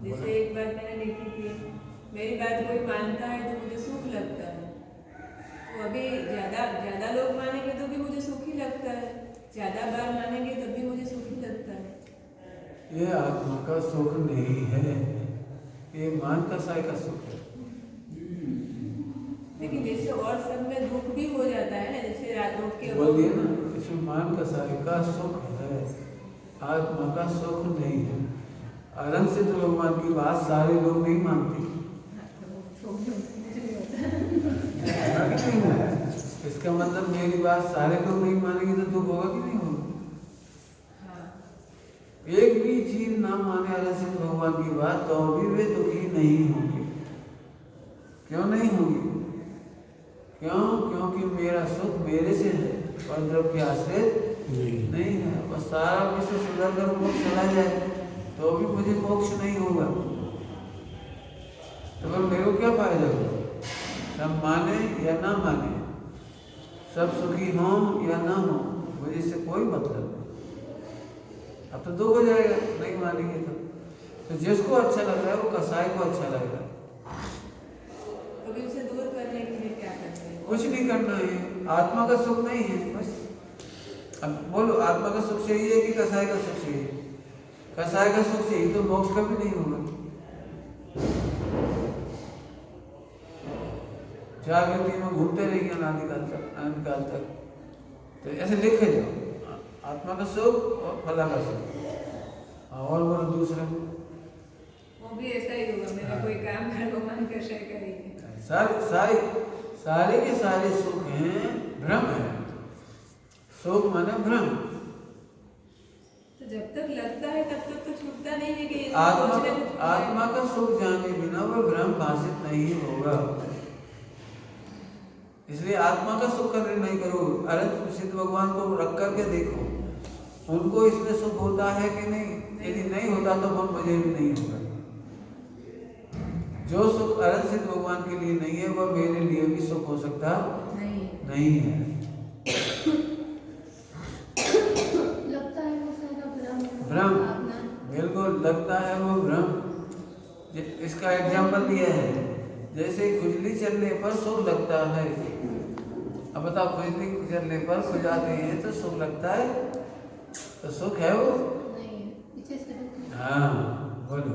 जैसे एक बात मैंने लिखी थी, मेरी बात कोई मानता है तो मुझे सुख लगता है। तो अभी ज़्यादा लोग मानेंगे तो भी मुझे सुख ही लगता है, ज़्यादा बार मानेंगे तब भी मुझे सुख ही लगता है। ये आत्मा का सुख नहीं है, ये मान कसाई का सुख है। लेकिन जैसे और सब में दुख भी हो जाता है ना, जैसे रात उठ के बोल दिए ना, इसमें मान कसाई का सुख है, आत्मा का सुख नहीं है। अनंत सिद्ध भगवान की बात सारे लोग नहीं मानते। इसका मतलब मेरी बात सारे लोग नहीं मानेंगे तो दुख होगा कि नहीं होगा? एक भी जीव ना माने अनंत सिद्ध भगवान की बात तो भी वे दुखी नहीं होंगे। क्यों नहीं होंगे? क्यों? क्योंकि मेरा सुख मेरे से है और द्रव्य आश्रित नहीं है। और सारा विश्व सुधर कर मोक्ष चला जाए तो भी मुझे मोक्ष नहीं होगा, तो फिर मेरे को क्या फायदा होगा? सब माने या ना माने, सब सुखी हों या ना हो, मुझे इससे कोई मतलब नहीं। अब तो दुख हो जाएगा नहीं मानेंगे तो जिसको अच्छा लग रहा है वो कसाई को अच्छा लग रहा है। अभी उसे दूर करने के लिए क्या करते हैं? कुछ नहीं करना है, आत्मा का सुख नहीं है बस। अब बोलो, आत्मा का सुख चाहिए कि कसाई का सुख चाहिए? कसाई का सुख चाहिए तो मोक्ष कभी नहीं होगा। जागृति में घूमते रहेंगे अनंतकाल तक। तो ऐसे लिखे जाओ, आत्मा का सुख और फला का सुख। और बोलो दूसरा, वो भी ऐसा ही होगा, मेरा कोई काम कर भगवान का शय करेंगे। सारे के सारे सुख हैं, भ्रम है। सुख माने भ्रम। तो जब तक लगता है तब तक तो छूटता नहीं है कि आत्मा का सुख जाने बिना वो भ्रम भाषित नहीं होगा। इसलिए आत्मा का सुख का निर्णय करो। अनंत सिद्ध भगवान को रख करके देखो, उनको इसमें सुख होता है कि नहीं? यदि नहीं होता तो मुझे भी नहीं होगा। जो सुख अनंत सिद्ध भगवान के लिए नहीं है वह मेरे लिए भी सुख हो सकता नहीं है। लगता है वो सारा भ्रम, बिल्कुल लगता है वो भ्रम। इसका एग्जाम्पल दिया है, जैसे खुजली चलने पर सुख लगता है। अब बताओ, खुजली चलने पर खुजाते हैं तो सुख लगता है, तो सुख है वो पीछे से। हाँ बोलो।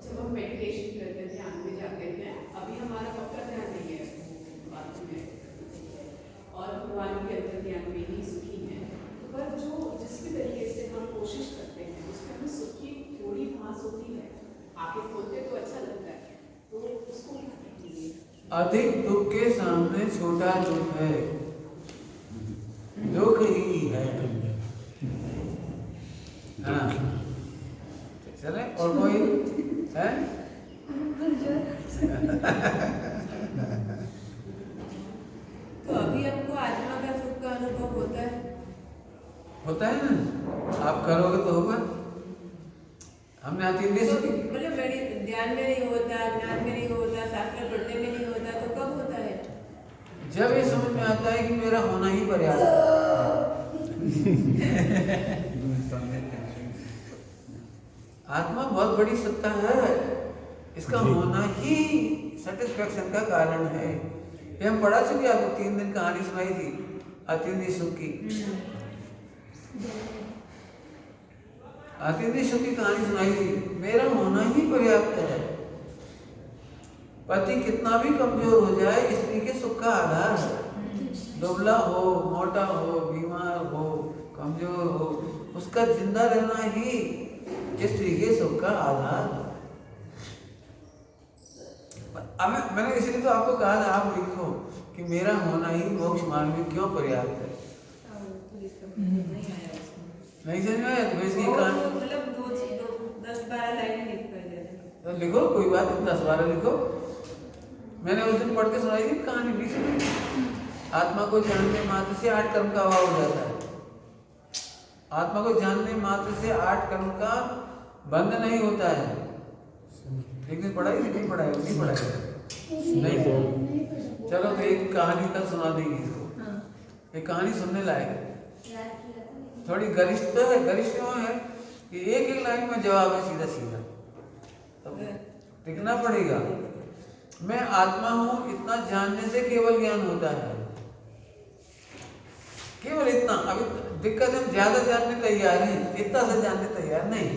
जब हम मेडिटेशन करते हैं, ध्यान में जाते हैं, अभी हमारा पक्का ध्यान नहीं है बात में, और भगवान के अंदर ध्यान में ही सुखी है, पर जो जिस भी तरीके से हम कोशिश करते हैं उसमें हमें सुख की थोड़ी भास होती है। आगे खोलते तो अच्छा लगता है, तो उसको अधिक दुख के सामने छोटा दुख है, दुख ही है। हाँ चले, और कोई है? तो अभी हमको आत्मा का सुख का अनुभव होता है ना, आप करोगे तो होगा। हमने आती नहीं तो सुखी, मतलब मेरी ध्यान में नहीं होता, ज्ञान में नहीं होता, शास्त्र पढ़ने में नहीं होता, तो कब होता है? जब ये समझ में आता है कि मेरा होना ही पर्याप्त है। आत्मा बहुत बड़ी सत्ता है, इसका होना ही सेटिस्फेक्शन का कारण है। ये हम पढ़ा चुके, आपको 3 दिन कहानी सुनाई थी अतिथि सुख की। अतिथि सुख की कहानी सुनाई थी, मेरा होना ही पर्याप्त है। पति कितना भी कमजोर हो जाए, स्त्री के सुख का आधार है। दुबला हो, मोटा हो, बीमार हो, कमजोर हो, उसका जिंदा रहना ही स्त्री के सुख का आधार है। मैंने इसलिए तो आपको कहा था, आप लिखो कि मेरा होना ही मोक्ष मार्ग में क्यों पर्याप्त है। नहीं समझ में आया तो इसकी और कहानी मतलब 10-12 लाइनें लिख कर देते। तो लिखो, कोई बात नहीं, 10-12 लिखो। मैंने उस दिन पढ़ के सुनाई थी कहानी, भी सुनाई। आत्मा को जानने मात्र से 8 कर्म का अभाव हो जाता है। आत्मा को जानने मात्र से 8 कर्म का बंद नहीं होता है। एक दिन पढ़ाई नहीं पढ़ाई नहीं पढ़ाई नहीं नहीं चलो तो एक कहानी तक सुना देंगे इसको। हाँ। एक कहानी सुनने लायक है, थोड़ी गरिष्ठ है। गरिष्ठ है कि एक लाइन में जवाब है सीधा सीधा, तो लिखना पड़ेगा। मैं आत्मा हूं इतना जानने से केवल ज्ञान होता है, केवल इतना। अभी दिक्कत है, हम ज्यादा जानने तैयार हैं, इतना से जानने तैयार नहीं।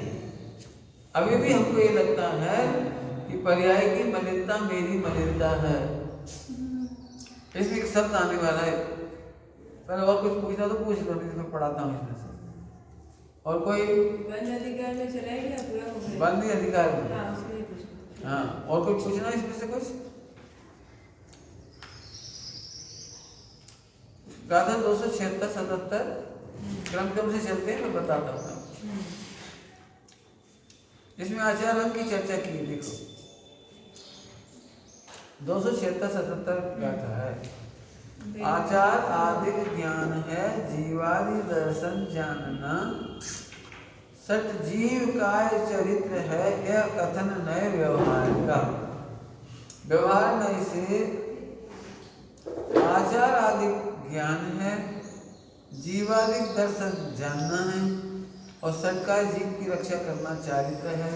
अभी भी हमको ये लगता है कि पर्याय की मलिनता मेरी मलिनता है। इसमें एक शब्द आने वाला है, पहले और कुछ पूछना तो पूछ लो, मैं पढ़ाता हूँ इसमें से। और कोई बंद अधिकार में चला गया, पूरा हो गया। बंदी अधिकार में, हाँ, उसमें ही पूछना। हाँ। और कोई पूछना इसमें से कुछ? गाथा 276-77 क्रम से चलते हैं, मैं बताता हूँ। इसमें आचार अंग की चर्चा की, देखो 276-77 गाथा है। आचार आदि ज्ञान है जीवादि दर्शन जानना, सत जीव का चरित्र है यह कथन नए व्यवहार का। व्यवहार नए से आचार आदि ज्ञान है, जीवादिक दर्शन जानना है और सटका जीव की रक्षा करना चारित्र है,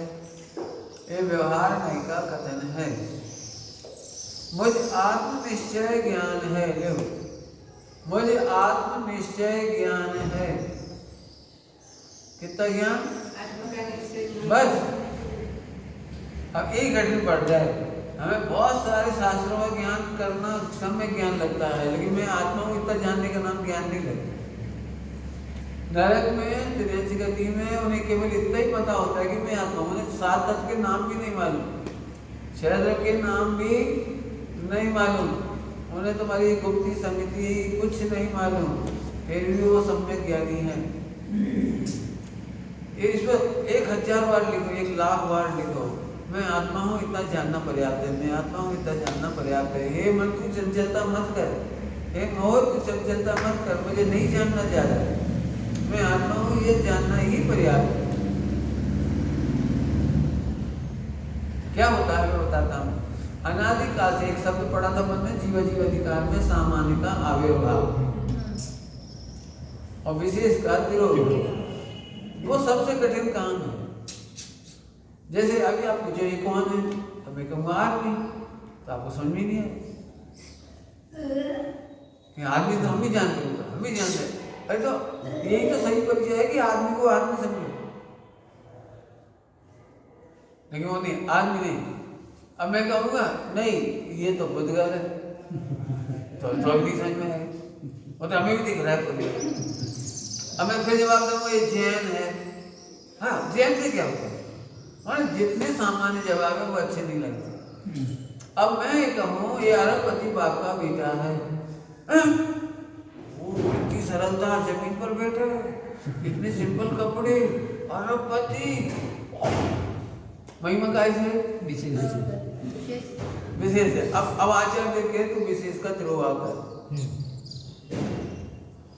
ये व्यवहार नई का कथन है। मुझ आत्मनिश्चय ज्ञान है, मुझ आत्मनिश्चय ज्ञान है। कितना ज्ञान? आत्मा का निश्चय। बस अब एक घटना पड़ जाए, हमें बहुत सारे शास्त्रों का ज्ञान करना सब में ज्ञान लगता है, लेकिन मैं आत्मा हूँ इतना जानने का नाम ज्ञान नहीं लगता। नरक में 83 गति में उन्हें केवल इतना ही पता होता है कि मैं आत्मा हूँ। उन्हें 7 तत्व के नाम भी नहीं मालूम, 6 द्रव्य के नाम भी नहीं मालूम, उन्हें तुम्हारी गुप्ती समिति कुछ नहीं मालूम, फिर भी वो सम्यक ज्ञानी है। इस पर 1000 बार लिखो, 1,00,000 बार लिखो, मैं आत्मा हूँ इतना जानना पर्याप्त है, मैं आत्मा हूँ इतना जानना पर्याप्त है। हे मन तू चंचलता मत कर, हे मोह तू चंचलता मत कर, मुझे नहीं जानना ज्यादा, मैं आत्मा हूँ ये जानना ही पर्याप्त है। क्या होता है मैं बताता हूँ। अनादिकाल से एक शब्द पढ़ा था मन में, जीव जीव अधिकार में सामान्य का आविर्भाव और विशेष का तिरोभाव, वो सबसे कठिन काम है। जैसे अभी आप पूछो ये कौन है, तो मैं कहूँगा आदमी, तो आपको समझ में नहीं आया कि आदमी तो हम भी जानते हैं, हम भी जानते हैं। अरे तो यही तो सही परिचय है कि आदमी को आदमी समझो, लेकिन वो नहीं, आदमी नहीं। अब मैं कहूँगा नहीं ये तो बुद्धगल है, तो नहीं समझ में आएगा, वो तो हमें भी दिख रहा है खुद। अब मैं फिर जवाब दूंगा ये जैन है, हाँ जैन से क्या होता है, और जितने सामान्य जवाब है वो अच्छे नहीं लगते। अब मैं ये कहूँ ये अरबपति बाप का बेटा है, वो इतनी सरलता, जमीन पर बैठा है, इतने सिंपल कपड़े, अरबपति, महिमा का है विशेष है। अब आचार्य देख के तू विशेष का तिरोभाव कर।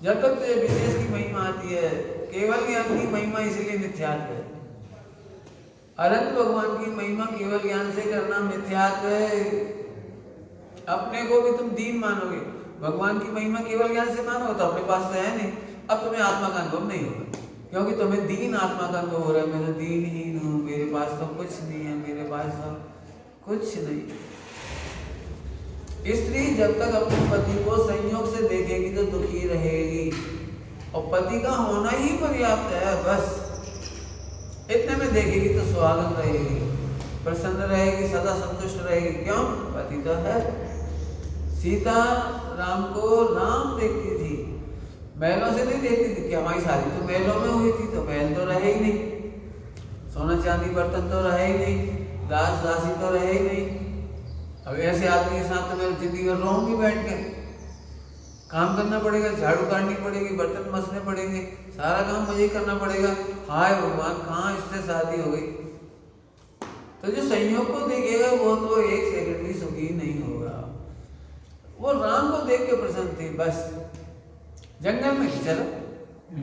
जब तक तुझे विशेष की महिमा आती है, केवल ज्ञान की महिमा इसलिए मिथ्यात्व है। अनंत भगवान की महिमा केवल ज्ञान से करना मिथ्यात्व है। अपने को भी तुम दीन मानोगे, भगवान की महिमा केवल ज्ञान से मानो तो अपने पास तो है नहीं। अब तुम्हें आत्मा का अनुभव नहीं होगा, क्योंकि तुम्हें दीन आत्मा का अनुभव हो रहा है। मैं तो दीनहीन हूँ, मेरे पास तो कुछ नहीं है, मेरे पास तो कुछ नहीं। स्त्री जब तक अपने पति को संयोग से देखेगी तो दुखी रहेगी, और पति का होना ही पर्याप्त है। बस इतने में देखेगी तो सुहागन रहेगी, प्रसन्न रहेगी, सदा संतुष्ट रहेगी। क्यों? पति तो है। सीता राम को राम देखती थी, महलों से नहीं देखती थी कि हमारी शादी तो महलों में हुई थी, तो महल तो रहे ही नहीं, सोना चांदी बर्तन तो रहे ही नहीं, दास दासी तो रहे ही नहीं। अब ऐसे आदमी के साथ तो मैं जिंदगी भर रहूंगी बैठ के, काम करना पड़ेगा, झाड़ू काटनी पड़ेगी, बर्तन मसने पड़ेंगे, सारा काम मुझे ही करना पड़ेगा। हाय भगवान, कहाँ इससे शादी हो गई। तो जो संयोग को देखेगा वो तो एक सेकंड भी सुखी नहीं होगा। वो राम को देख के प्रसन्न थी, बस जंगल में चलो,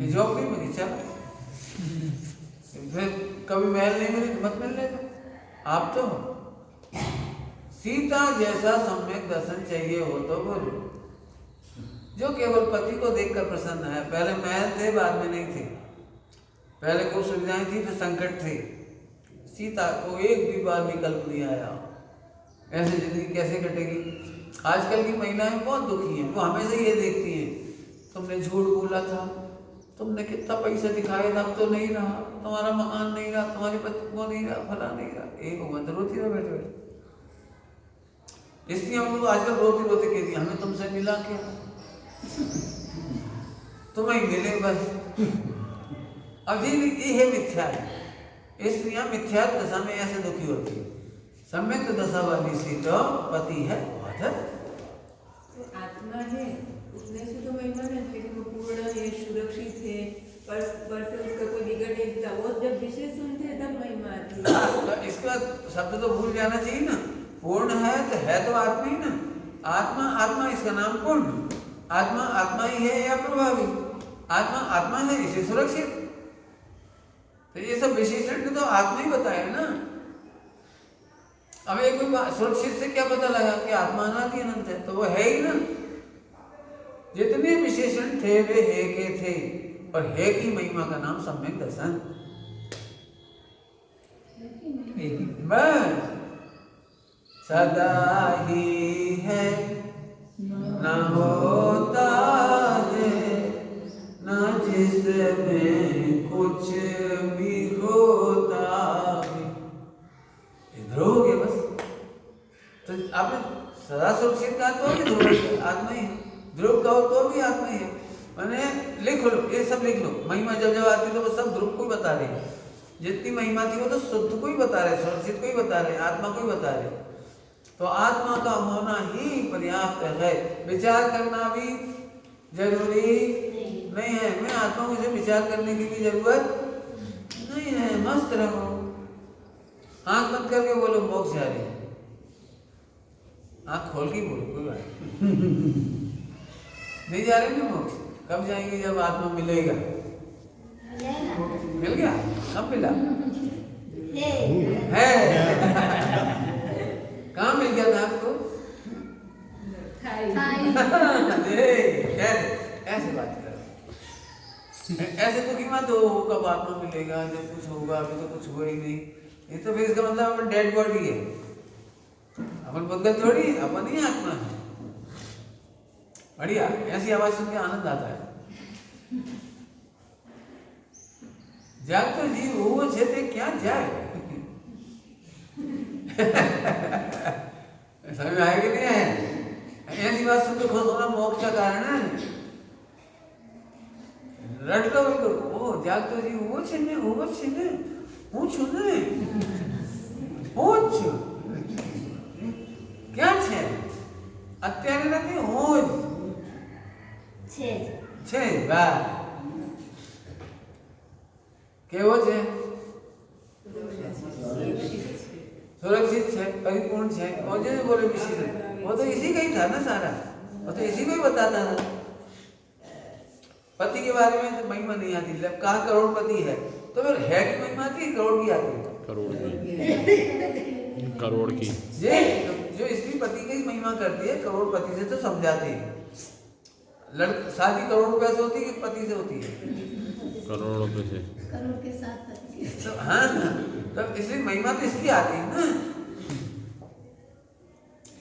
झोपड़ी में चलो, फिर कभी महल नहीं मिले मत मिल लेगा। आप तो सीता जैसा सम्यक दर्शन चाहिए हो तो बोलो, जो केवल पति को देखकर प्रसन्न है। पहले महल थे, बाद में नहीं थे। पहले खूब सुविधाएं थी, फिर संकट थे। सीता को एक भी बार विकल्प नहीं आया। ऐसे जिंदगी कैसे कटेगी। आजकल की महिलाएं बहुत दुखी हैं। वो हमेशा ये देखती हैं, तुमने झूठ बोला था, तुमने कितना पैसा दिखाया था, अब तो नहीं रहा, तुम्हारा मकान नहीं रहा, तुम्हारे बच्चे वो नहीं रहा, फला नहीं रहा। एक उम्र रोती रहो बैठे बैठे। इसलिए हम लोग आजकल रोते रोते कहती हमें तुमसे मिला क्या, तुम्हें मिले बस। अभी ये है मिथ्या है। स्त्रियां मिथ्या दशा में ऐसे दुखी होती है। सम्यक दशा वाली स्त्री तो पति है तो आत्मा है, उतने से तो महिमा है, लेकिन वो पूर्ण है, सुरक्षित है, पर से उसका कोई बिगड़ नहीं देता। वो जब विषय सुनते हैं तब महिमा आती है। तो इसका शब्द तो भूल जाना चाहिए ना। पूर्ण है तो आत्मा ही ना। आत्मा आत्मा, इसका नाम पूर्ण। आत्मा आत्मा ही है या प्रभावी। आत्मा आत्मा है, इसे सुरक्षित। तो ये सब विशेषण तो आत्मा ही बताया ना। अब एक कोई सुरक्षित से क्या पता लगा कि आत्मा अनादि अनंत है, तो वो है ही ना। जितने विशेषण थे वे हे के थे, और हे की महिमा का नाम सम्यक दर्शन। बस सदा ही है, न होता है, न जिसमें कुछ भी होता है। इधर हो गया बस। तो आपने सदा सुरक्षित कहा तो भी ध्रुव आत्मा ही है, ध्रुव कहो तो भी आत्मा ही है। मैंने लिख लो, ये सब लिख लो। महिमा जब जब आती तो वो सब ध्रुव को ही बता रहे हैं। जितनी महिमा थी वो तो शुद्ध को ही बता रहे, सुरक्षित को ही बता रहे, आत्मा को ही बता रहे। तो आत्मा का होना ही पर्याप्त है। विचार करना भी जरूरी नहीं है। मैं आत्मा को इसे विचार करने की भी जरूरत नहीं है। मस्त रहो, आंख बंद करके बोलो मोक्ष जा रही है, आंख खोल के बोलो, कोई बात नहीं जा रही ना मोक्ष। कब जाएंगे? जब आत्मा मिलेगा। मिल गया? कब मिला है? कहाँ मिल गया था आपको? ऐसे बात करो, ऐसे तो कि मत हो कब आत्मा मिलेगा, जब कुछ होगा। अभी तो कुछ हुआ ही नहीं। ये तो फिर इसका मतलब अपन डेड बॉडी है, अपन बदल थोड़ी, अपन ही आत्मा है। बढ़िया, ऐसी आवाज सुन के आनंद आता है। जागतो जीव वो छेते क्या जाए। समझ में आया कि नहीं आया? ऐसी बात सुन के खुश होना मोक्ष का कारण है। रट लो बिल्कुल। ओ जागतो जीव वो छेने, वो छेने, वो छुने, वो छु क्या छे? અત્યારે નથી હોજ છે બા કેવો છે? सुरक्षित है, परिपूर्ण है। और जो बोले विशेष, वो तो इसी का ही था ना सारा, वो तो इसी को ही बताता था। पति के बारे में तो महिमा नहीं आती। कहा करोड़पति है तो फिर है की महिमा आती है, करोड़ की आती है? करोड़ की ये जो स्त्री पति की महिमा करती है, करोड़पति से तो समझाती है। शादी करोड़ रुपए से होती है कि पति से होती है? करोड़ रुपए से। करोड़ के साथ पति के। तो हाँ, तो इसलिए महिमा तो इसकी आती है ना।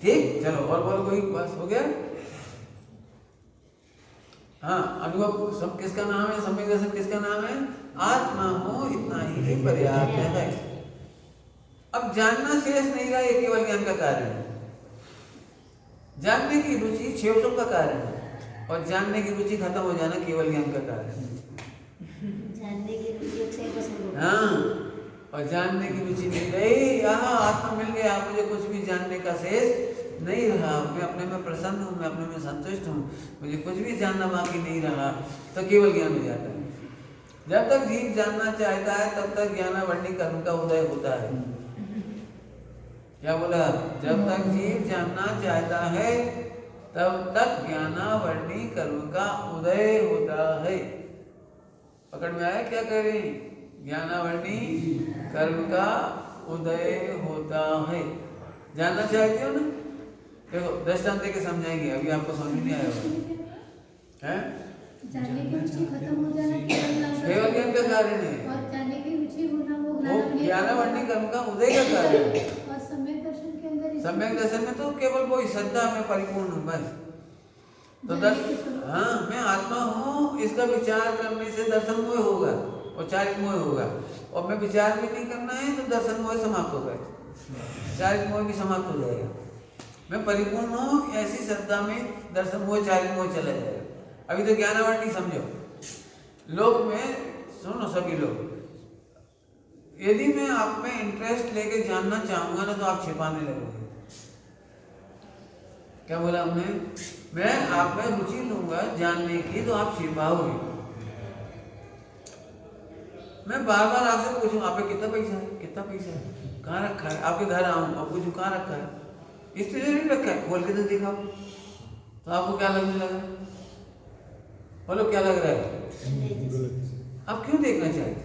ठीक, चलो और बोलो, कोई बस हो गया? हाँ, अनुभव सब किसका नाम है? सम्यक दर्शन किसका नाम है? आत्मा हो, इतना ही पर्याप्त है। अब जानना शेष नहीं रहा, ये केवल ज्ञान का कारण है। जानने की रुचि क्षेत्रों का कारण है, और जानने की रुचि खत्म हो जाना केवल ज्ञान का कारण है। जानने की रुचि 6% हाँ, और जानने की रुचि नहीं रही। यहाँ आत्मा मिल गया, मुझे कुछ भी जानने का शेष नहीं रहा। मैं अपने में प्रसन्न हूँ, मैं अपने में संतुष्ट हूँ, मुझे कुछ भी जानना बाकी नहीं रहा, तो केवल ज्ञान हो जाता है। जब तक जीव जानना चाहता है तब तक ज्ञानावरणी कर्म का उदय होता है। क्या बोला? जब तक जीव जानना चाहता है तब तक ज्ञानावरणी कर्म का उदय होता है। पकड़ में आया क्या कह रही? ज्ञानावरणी कर्म का उदय होता है। जानना चाहते हो ना? देखो दृष्टांत देके समझाएंगे, अभी आपको समझ नहीं आया होगा। हैं? जानने की रुचि खत्म हो जाना केवल ज्ञान का कारण है, और जानने की रुचि होना वो वो ज्ञानावरणी कर्म का उदय का कारण है। और सम्यक दर्शन के अंदर सम्यक दर्शन में तो केवल वो श्रद्धा में परिपूर्ण हूँ बस। तो हाँ मैं आत्मा हूँ, इसका विचार करने से दर्शन मोह होगा और चारित मोह होगा। और मैं विचार भी नहीं करना है तो दर्शन मोह समाप्त होगा, चारित मोह भी समाप्त हो जाएगा। मैं परिपूर्ण हूँ ऐसी श्रद्धा में दर्शन मोह चारित मोह चला जाएगा। अभी तो ज्ञानावरणी समझो। लोग में सुनो सभी लोग, यदि मैं आप में इंटरेस्ट लेके जानना चाहूंगा ना तो आप छिपाने लगोगे। क्या बोला हमने? मैं आप में रुचि लूंगा जानने की तो आप छिपाओगे। मैं बार बार आपसे पूछूं आप पे कितना पैसा है, कितना पैसा है, कहाँ रखा है, आपके घर आऊं और पूछूं कहाँ रखा है, इस तरह नहीं रखा है, खोल के तो दिखाओ। तो आपको क्या लगने लगा? बोलो क्या लग रहा है? आप क्यों देखना चाहते?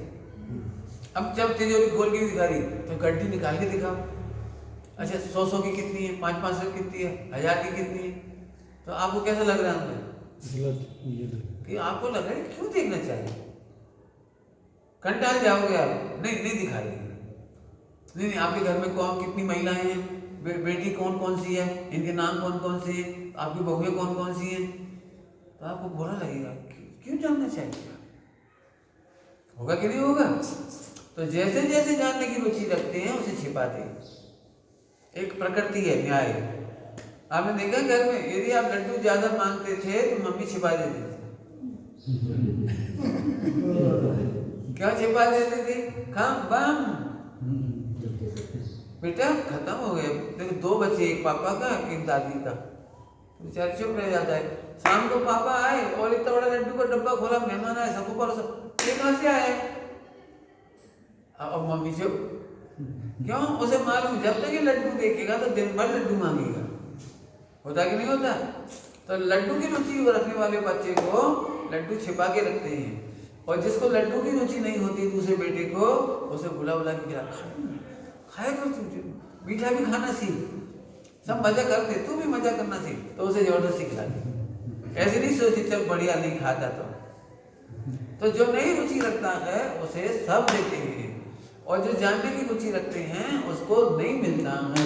अब जब तिजोरी खोल के दिखा रही तो गड्डी निकाल के दिखाओ। अच्छा 100 की कितनी है, 500 की कितनी है, 1000 की कितनी है, तो आपको कैसा लग रहा है अंदर? कि आपको लग रहा है क्यों देखना चाहिए? कंटाल जाओगे आप, नहीं दिखा रही। नहीं आपके घर में कौन कितनी महिलाएं हैं, बेटी कौन कौन सी है, इनके नाम कौन कौन से हैं, आपकी बहुएं कौन कौन सी हैं, तो आपको बुरा लगेगा। क्यों जानना चाहिए? होगा कि नहीं होगा? तो जैसे जैसे जानने की रुचि रखते हैं उसे छिपाते हैं। एक प्रकृति है, न्याय। आपने देखा घर में यदि आप लड्डू ज्यादा मांगते थे तो मम्मी छिपा देती थी। क्या छिपा देती थी? खाम बम बेटा खत्म हो गया। देखो 2 बच्चे, एक पापा का एक दादी का, तो बेचारा चुप रह जाता है। शाम को पापा आए और इतना बड़ा लड्डू का डब्बा खोला, मेहमान आए, सबको परोसा, ये कहाँ से आए? अब मम्मी चुप। क्यों? उसे मालूम जब तक ये लड्डू देखेगा तो दिन भर लड्डू मांगेगा। होता कि नहीं होता? तो लड्डू की रुचि रखने वाले बच्चे को लड्डू छिपा के रखते हैं, और जिसको लड्डू की रुचि नहीं होती दूसरे बेटे को उसे बुला के खिला, खाया कर तू, मीठा भी खाना सीख, सब मजा करते, तू भी मजा करना सीख, तो उसे जबरदस्ती खिलाते। ऐसे नहीं सोचती चल बढ़िया नहीं खाता तो जो नहीं रुचि रखता है उसे सब देते हैं, और जो जानने की रुचि रखते हैं उसको नहीं मिलता है।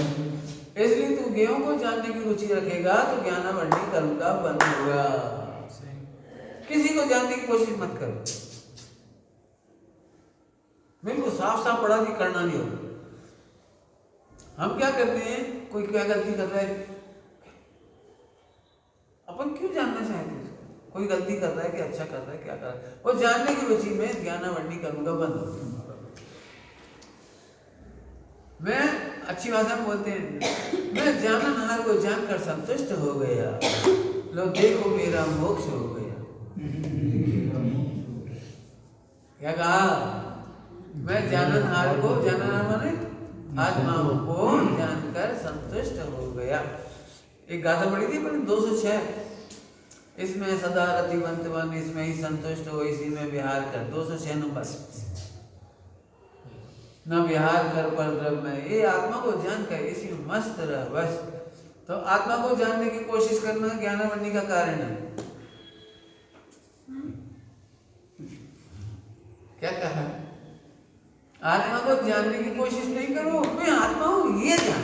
इसलिए तू गेहूं को जानने की रुचि रखेगा तो ज्ञानावरणी कर्म का बंद होगा। किसी को जानने की कोशिश मत करो, बिल्कुल साफ साफ पढ़ा कि करना नहीं होगा। हम क्या करते हैं, कोई क्या गलती कर रहा है, अपन क्यों जानना चाहते हैं? कोई गलती कर रहा है कि अच्छा कर रहा है, क्या कर रहा है, वो जानने की रुचि में ज्ञानावरणी कर्म का बंद होता है। मैं अच्छी भाषा में बोलते हैं, मैं जाननहार को जानकर संतुष्ट हो गया, लो देखो मेरा मोक्ष हो गया। क्या कहा? मैं जाननहार को, जाननहार माने आत्माओं को जानकर संतुष्ट हो गया। एक गाथा पढ़ी थी पर 206, इसमें सदा रतिवंत बन, इसमें ही संतुष्ट हो, इसी में विहार कर। 206 नंबर। न विहार कर पर द्रव्य में, ये आत्मा को जानकर इसी में मस्त रह बस। तो आत्मा को जानने की कोशिश करना ज्ञानावरणी का कारण है। क्या कहा? आत्मा को जानने की कोशिश नहीं करो, मैं आत्मा हूं ये जान।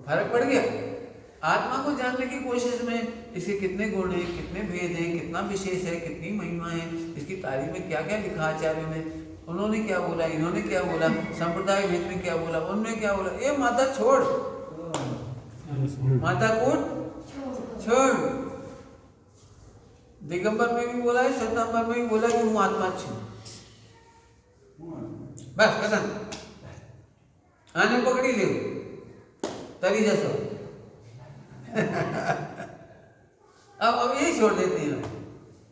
फर्क पड़ गया? आत्मा को जानने की कोशिश में इसके कितने गुण हैं, कितने भेद हैं, कितना विशेष है, कितनी महिमा है, इसकी तारीफ में क्या क्या लिखा आचार्यों ने, उन्होंने क्या बोला, इन्होंने क्या बोला, संप्रदाय भेद में क्या बोला, उनने क्या बोला, ये माता छोड़, माता कूट छोड़। दिगंबर में भी बोला है, श्वेतांबर में भी बोला कि हूँ आत्मा छू, बस खत्म। आने पकड़ी ले तरी जैसा। अब यही छोड़ देते हैं।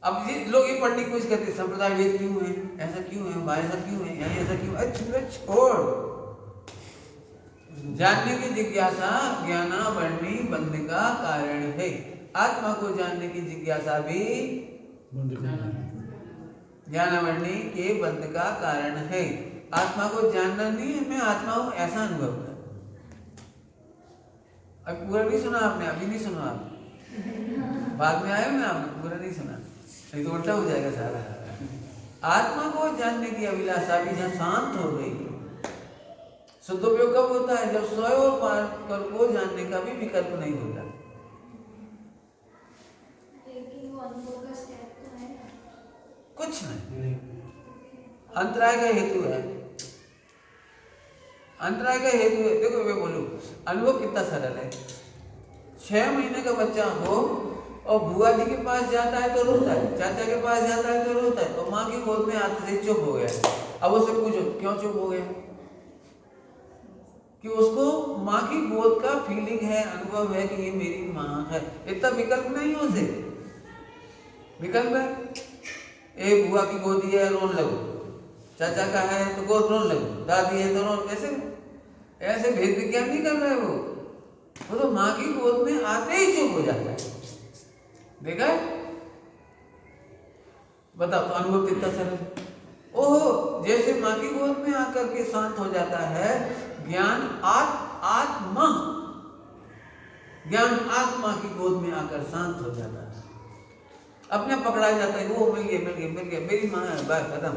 अब ये लोग ये पढ़ने की कोशिश करते हैं, संप्रदाय वेद क्यों है, ऐसा क्यों है, वहाँ ऐसा क्यों है, यहाँ ऐसा क्यों है। अरे छोड़, जानने की जिज्ञासा ज्ञानावर्णी बंध का कारण है। आत्मा को जानने की जिज्ञासा भी ज्ञानावर्णी के बंध का कारण है। आत्मा को जानना नहीं है, मैं आत्मा हूं ऐसा अनुभव है। अब पूरा नहीं सुना आपने, अभी नहीं सुना आप, बाद में आए ना आपने, पूरा नहीं सुना, नहीं तो उल्टा हो जाएगा सारा। आत्मा को जानने की अभिलाषा भी जहाँ शांत हो गई, सदुपयोग कब होता है, जब स्वयं पर को जानने का भी विकल्प नहीं होता। लेकिन वो अनुभव का स्टेप तो है ना। कुछ नहीं, अंतराय का हेतु है, अंतराय का हेतु है। देखो मैं बोलूं, अनुभव कितना सरल है। 6 महीने का बच्चा हो और बुआ जी के पास जाता है तो रोता है, चाचा के पास जाता है तो रोता है, और माँ की गोद में आते से चुप हो गया। अब उससे पूछो क्यों चुप हो गया, कि उसको माँ की गोद का फीलिंग है, अनुभव है कि ये मेरी माँ है। इतना विकल्प नहीं है उसे, विकल्प है ए बुआ की गोदी है रोन लगो, चाचा का है तो गोद रोन लगो, दादी है तो रोन, ऐसे ऐसे भेद विज्ञान नहीं कर रहा है वो तो माँ की गोद में आते ही चुप हो जाता है। देखा है? बताओ तो अनुभव कितना सरल। ओहो, जैसे माँ की गोद में आकर के शांत हो जाता है ज्ञान, आत्मा ज्ञान आत्मा की गोद में आकर शांत हो जाता है, अपने पकड़ा जाता है। वो मिल गया मिल गया मिल गया, मेरी माँ है, बस खत्म।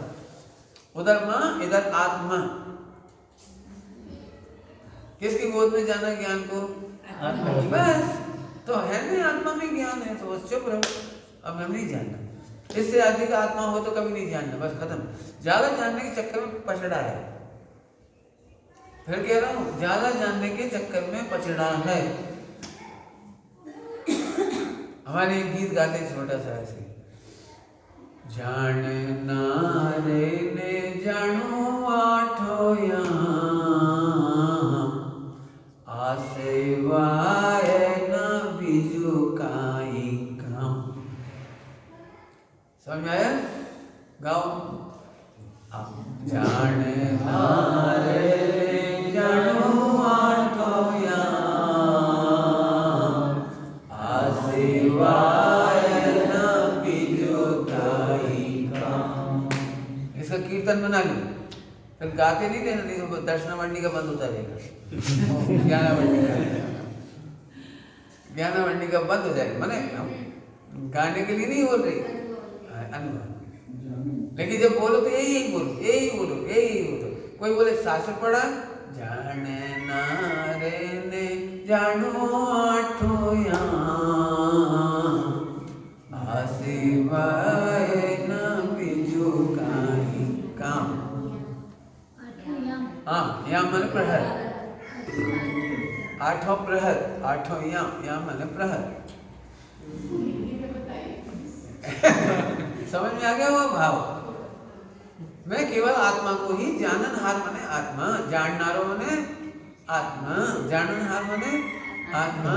उधर माँ इधर आत्मा। किसकी गोद में जाना ज्ञान को, बस तो है नहीं, आत्मा में ज्ञान है तो बस चुप रहो, अब हम नहीं जानना। इससे अधिक आत्मा हो तो कभी नहीं जानना, बस खत्म। ज्यादा जानने के चक्कर में पछड़ा है, फिर कह रहा हूं ज्यादा जानने के चक्कर में पछड़ा है। हमारे एक गीत गाते छोटा सा ऐसे, जानना रे ने जानू आठो याम, आसेवाय न बिजु काई काम। समझ में आया? गाओ। जानना रे जानू आठो याम, आसेवाय न बिजु काई काम। इसका कीर्तन बना लो, फिर गाते नहीं देना, नहीं तो दर्शनावंडी का बंद होता रहेगा। ज्ञानावंडी का बंद हो जाएगा। माने हम गाने के लिए नहीं बोल रही, अनुभव। लेकिन जब बोलो तो यही बोलो, यही बोलो, यही बोलो। कोई बोले शास्त्र पढ़ा, जाने ना रे ने जानू आठो याम, आसिवाय न बिजु काई काम। हाँ, याम माने प्रहर, आठों प्रहर, आठों याम माने प्रहर। समझ में आ गया वो भाव? मैं केवल आत्मा को ही जाननहार माने आत्मा, जाननारो माने आत्मा, जाननहार माने आत्मा,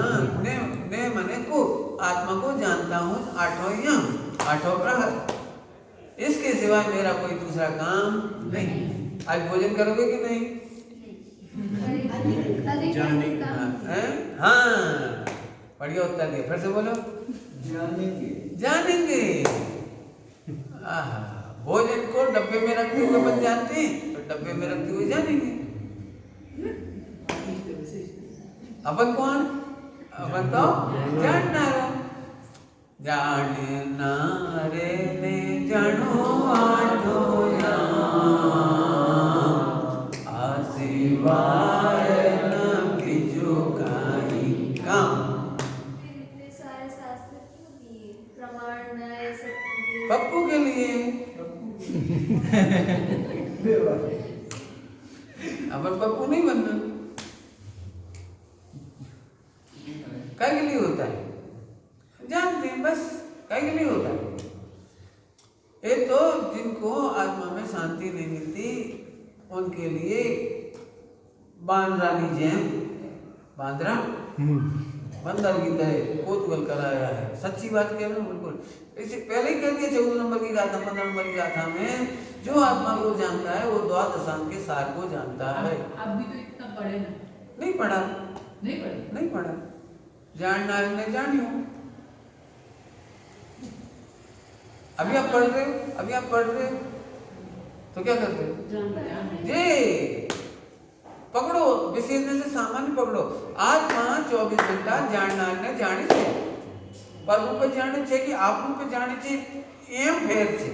ने माने को, आत्मा को जानता हूँ। आठों यम, आठों प्रहर, इसके सिवा मेरा कोई दूसरा काम नहीं। आज भोजन करोगे कि नहीं? हाँ, बढ़िया उत्तर दिया। फिर से बोलो, जानेंगे। भोजन को डब्बे में रखते हुए अपन जानते हैं, तो डब्बे में रखते हुए जानेंगे। अपन कौन? अपन तो जानना रो, जानना रे ने जानो आठो याम, आसिवाय न बिजु काई काम। सारे शास्त्र क्यों दिए, प्रमाण ये सब पप्पू के लिए। अपन पप्पू नहीं बनना। काय के लिए होता है? जानते हैं बस, काय के लिए होता है? एक तो जिनको आत्मा में शांति नहीं मिलती, उनके लिए बांद्रानी जैम, बांद्रा बंदर की तरह कोतूहल कराया है। सच्ची बात कह रहा हूँ बिल्कुल। इसे पहले ही कह दिया 14 नंबर की गाथा 15 नंबर की गाथा में, जो आत्मा को जानता है वो द्वादशांग के सार को जानता है। अब भी तो इतना पढ़े ना, नहीं पढ़ा, नहीं पढ़ा, जानना ने जानियो। अभी आप पढ़ रहे हो, तो क्या करते हो? ये पकड़ो, विशेष में से सामान्य पकड़ो। आत्मा 24 घंटा जानना ने जाने से पर रूप जाने छे कि आप रूप जाने छे एम फेर छे।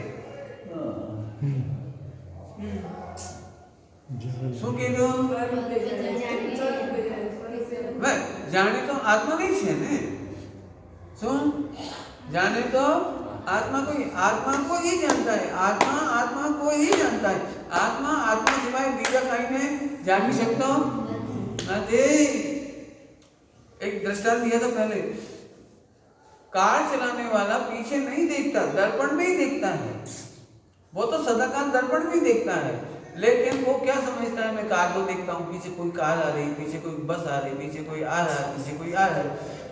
શું કીધું? जाने तो आत्मा नहीं छे ने, सुन, जाने तो आत्मा को ही जानता है। आत्मा को ही जानता है। आत्मा सिवाय बीजा काई ने जान सकता नहीं। एक दृष्टांत दिया था पहले, कार चलाने वाला पीछे नहीं देखता, दर्पण में ही देखता है। वो तो सदाकाल दर्पण में ही देखता है, लेकिन वो क्या समझता है, मैं कार को देखता हूँ, पीछे कोई कार आ रही, पीछे कोई बस आ रही, पीछे कोई आ रहा है, पीछे कोई आ रहा है,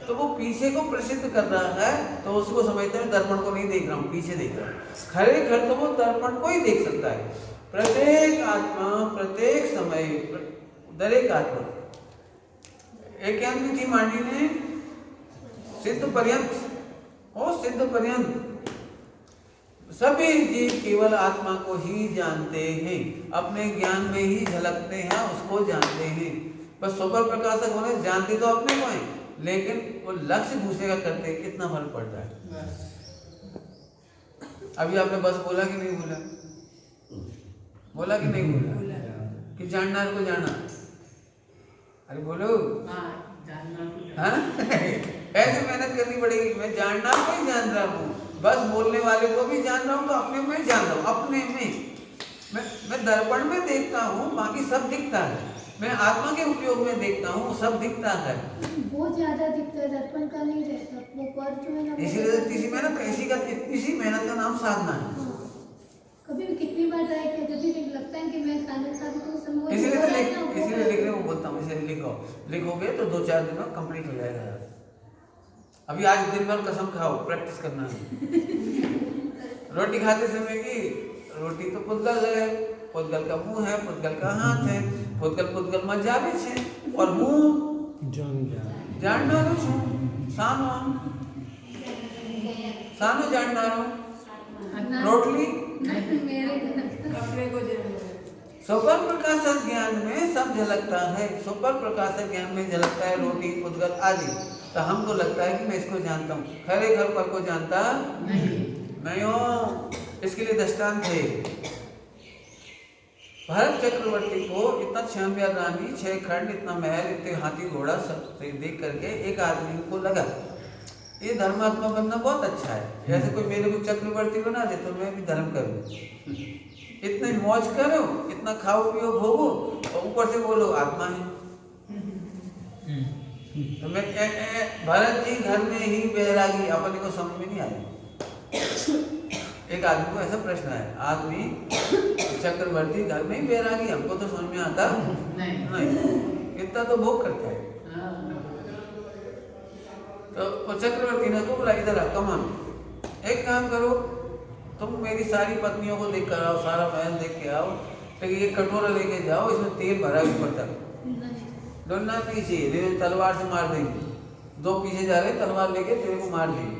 तो वो पीछे को प्रसिद्ध कर रहा है, तो उसको समझता है दर्पण को नहीं देख रहा हूँ, पीछे देख रहा हूँ। खरेखर तो वो दर्पण को ही देख सकता है। प्रत्येक आत्मा प्रत्येक समय, दरेक आत्मा एक थी मांडी ने सिद्ध पर्यंत सभी जीव केवल आत्मा को ही जानते हैं, अपने ज्ञान में ही झलकते हैं, उसको जानते हैं। बस सुपर प्रकाशक होने जानते तो अपने को हैं, लेकिन वो लक्ष्य दूसरे का करते, कितना फर्क पड़ रहा है। अभी आपने बस बोला कि नहीं बोला? बोला कि नहीं बोला? कि जानना को जाना, अरे बोलो हाँ ऐसे मेहनत करनी पड़ेगी। मैं जानना को ही जान रहा हूँ, बस बोलने वाले को भी जान रहा हूँ, तो अपने में जान रहा हूँ। अपने में मैं दर्पण में देखता हूँ, बाकी सब दिखता है। मैं आत्मा के उपयोग में देखता हूँ, सब दिखता है। वो ज्यादा दिखता है, दर्पण का नहीं रहता। वो पर जो है ना, इसीलिए इसी मेहनत का नाम साधना है। कभी भी कितनी बार ट्राई किया, जब भी लगता है कि मैं खाना खा रही हूँ, तो इसीलिए लिख रहे हो, बोलता हूँ इसे लिखोगे तो 2-4 दिन में कंप्लीट हो जाएगा। अभी आज दिन भर कसम खाओ, प्रैक्टिस करना है। रोटी खाते समय की रोटी तो पुद्गल है, पुद्गल का मुंह है, पुद्गल का हाथ है, पुद्गल में जावे छे और मुंह जाननारो छू, सानो जाननारो, रोटली अपने को सुपर प्रकाशक ज्ञान में सब झलकता है। सुपर प्रकाशक ज्ञान में झलकता है रोटी, पुद्गल आदि। तो हमको लगता है कि मैं इसको जानता हूँ, खरेखर पर को जानता नहीं हो। इसके लिए दृष्टांत है, भरत चक्रवर्ती को इतना 96 रानी, 6 खंड, इतना महल, इतने हाथी घोड़ा सब देख करके एक आदमी को लगा ये धर्मात्मा बनना बहुत अच्छा है। जैसे कोई मेरे को चक्रवर्ती बना दे तो मैं भी धर्म करूँ। इतने मौज करो, इतना खाओ पियो भोगो, और ऊपर से बोलो आत्मा है। तो मैं भरत जी घर में ही बैरागी, अपने को समझ में नहीं आया। एक आदमी को ऐसा प्रश्न है, आदमी चक्रवर्ती घर में ही बैरागी, हमको तो समझ में आता नहीं, इतना तो भोग करता है। तो वो चक्रवर्ती ने तो बोला इधर आ, कमान, एक काम करो, तुम मेरी सारी पत्नियों को देख कर आओ, सारा महल देख के आओ, लेकिन एक कटोरा लेके जाओ, इसमें तेल भरा ऊपर तक, डरना नहीं चाहिए, तलवार से मार देंगे। 2 पीछे जा रहे, तलवार लेके तेरे को मार देंगे,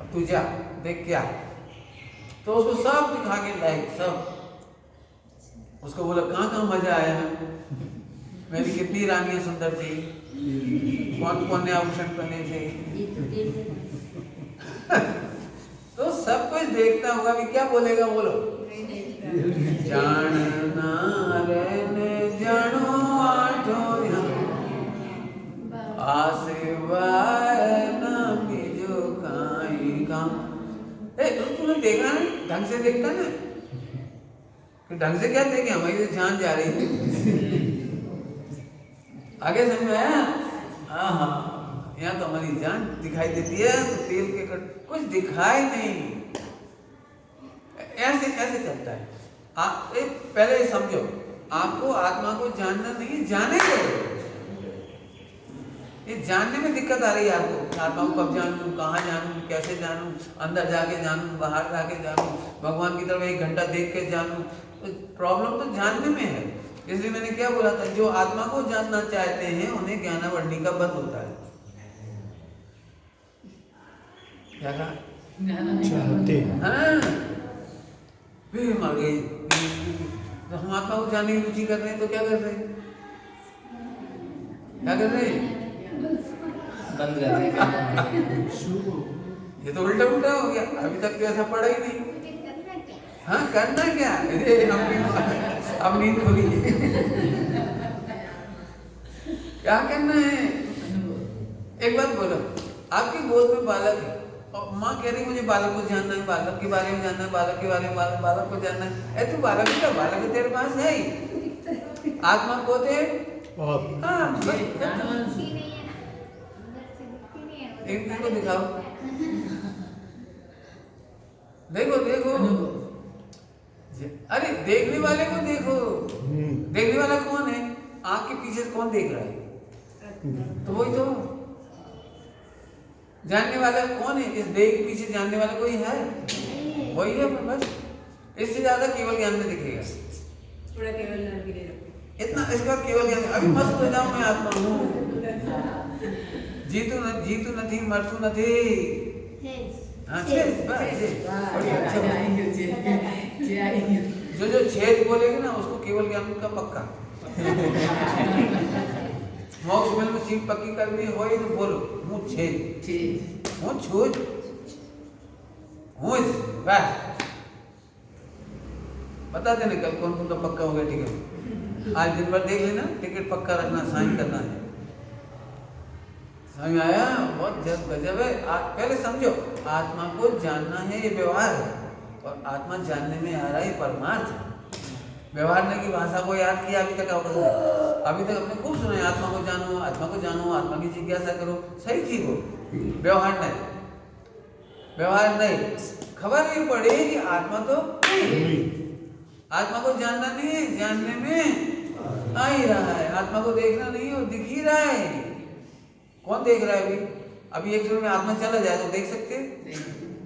अब तू जा देख क्या। तो उसको सब दिखा के लाए, सब। उसको बोला कहाँ मजा आया, मेरी कितनी रानियां सुंदर थी, कौन ने आभूषण पहने थे। तो सब कुछ देखता हुआ भी क्या बोलेगा, बोलो जानना रहने जानो आठो आसेवाय ना बीजो काई काम। तूने देखा ना, ढंग से देखता ना, कि ढंग से क्या देखे, हमारी जान जा रही थी। आगे समझ में आया? हाँ, यहाँ तो हमारी जान दिखाई देती है, तो तेल के कुछ दिखाई नहीं, ऐसे चलता है। आप पहले समझो, आपको आत्मा को जानना नहीं, जाने को। ये जानने में दिक्कत आ रही है आपको। आत्मा को कब जानूं, कहाँ जानूं, कैसे जानूं, अंदर जाके जानूं, बाहर जाके जानूं, भगवान की तरफ 1 घंटा देख के जानूं। तो प्रॉब्लम तो जानने में है। इसलिए मैंने क्या बोला था, जो आत्मा को जानना चाहते हैं उन्हें ज्ञानावर्णिका बंद होता है। क्या कहा? चाहते हैं। हाँ, फिर मर गई। तो हम आत्मा को जानने की रुचि कर रहे हैं तो क्या कर रहे हैं? क्या कर रहे हैं? बंद कर दें। ये तो उल्टा उल्टा हो गया। अभी तक तो ऐसा पड़ा ही नहीं। हाँ, करना क्या? अरे अब नींद खुली। क्या करना है? एक बात बोलो, आपकी गोद में बालक है और माँ कह रही मुझे बालक को जानना है, बालक के बारे में जानना है, बालक के बारे में बालक को जानना है। तू बालक ही का बालक है, तेरे पास है ही। आत्मा को दे। हाँ, एक को दिखाओ। देखो देखो, अरे देखने वाले को देखो। देखने वाला कौन है? आँख के पीछे से कौन देख रहा है? तो वही तो। जानने वाला कौन है? इस देह के पीछे जानने वाला कोई है? वही है बस। इससे ज्यादा केवल ज्ञान में दिखेगा। थोड़ा केवल ज्ञान के लिए रखो। इतना इसका केवल ज्ञान। अभी मस्त हो जाऊं मैं आत्मा हूँ। जीतू नहीं मरतू नहीं। हाँ, जो छेद बोलेगी ना उसको केवल ज्ञान का पक्का। मोक्ष में सीट पक्की करनी हो तो बोलो मुँह छेद, मुँह छूज, बता देने कल कौन कौन का पक्का हो गया टिकट। आज दिन भर देख लेना, टिकट पक्का रखना, साइन करना है। समझ आया? बहुत गजब है। पहले समझो, आत्मा को जानना है ये व्यवहार है, और आत्मा जानने में आ रहा है परमार्थ है। व्यवहार ने की भाषा को याद किया अभी तक आपने? अभी तक अपने खूब सुना है, आत्मा को जानो, आत्मा को जानो, आत्मा की जिज्ञासा करो। सही थी वो। व्यवहार नहीं। खबर नहीं पड़ी कि आत्मा तो आत्मा को जानना नहीं है, जानने में आ ही रहा है। आत्मा को देखना नहीं है, दिख ही रहा है। कौन देख रहा है? अभी एक समय में आत्मा चला जाए तो देख सकते?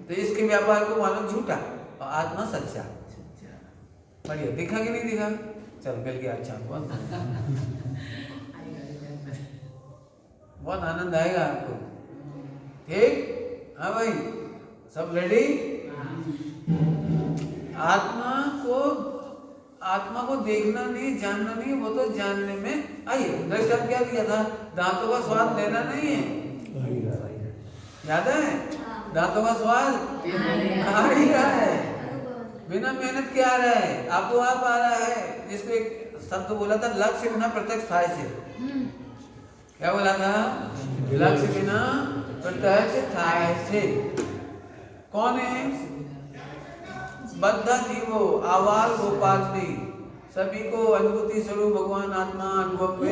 तो इसके व्यापार को मानो झूठा और आत्मा सच्चा। बढ़िया, दिखा कि नहीं दिखा? चल मिल गया। अच्छा, बहुत आनंद आएगा आपको। ठीक? हाँ भाई, सब रेडी? आत्मा को देखना नहीं, जानना नहीं, वो तो जानने में आइए। दृष्टांत क्या दिया था? दांतों का स्वाद लेना नहीं है, याद है? दांतों का स्वाद आ ही रहा है, बिना मेहनत के आ रहा है, आपको आप आ रहा है। जिसको एक शब्द बोला था, लक्ष्य बिना प्रत्यक्ष थाय से। क्या बोला था? लक्ष्य बिना प्रत्यक्ष थाय से। कौन है? बद्धा जीवो आवाज गोपाल नहीं, सभी को अनुभूति स्वरूप भगवान आत्मा अनुभव में।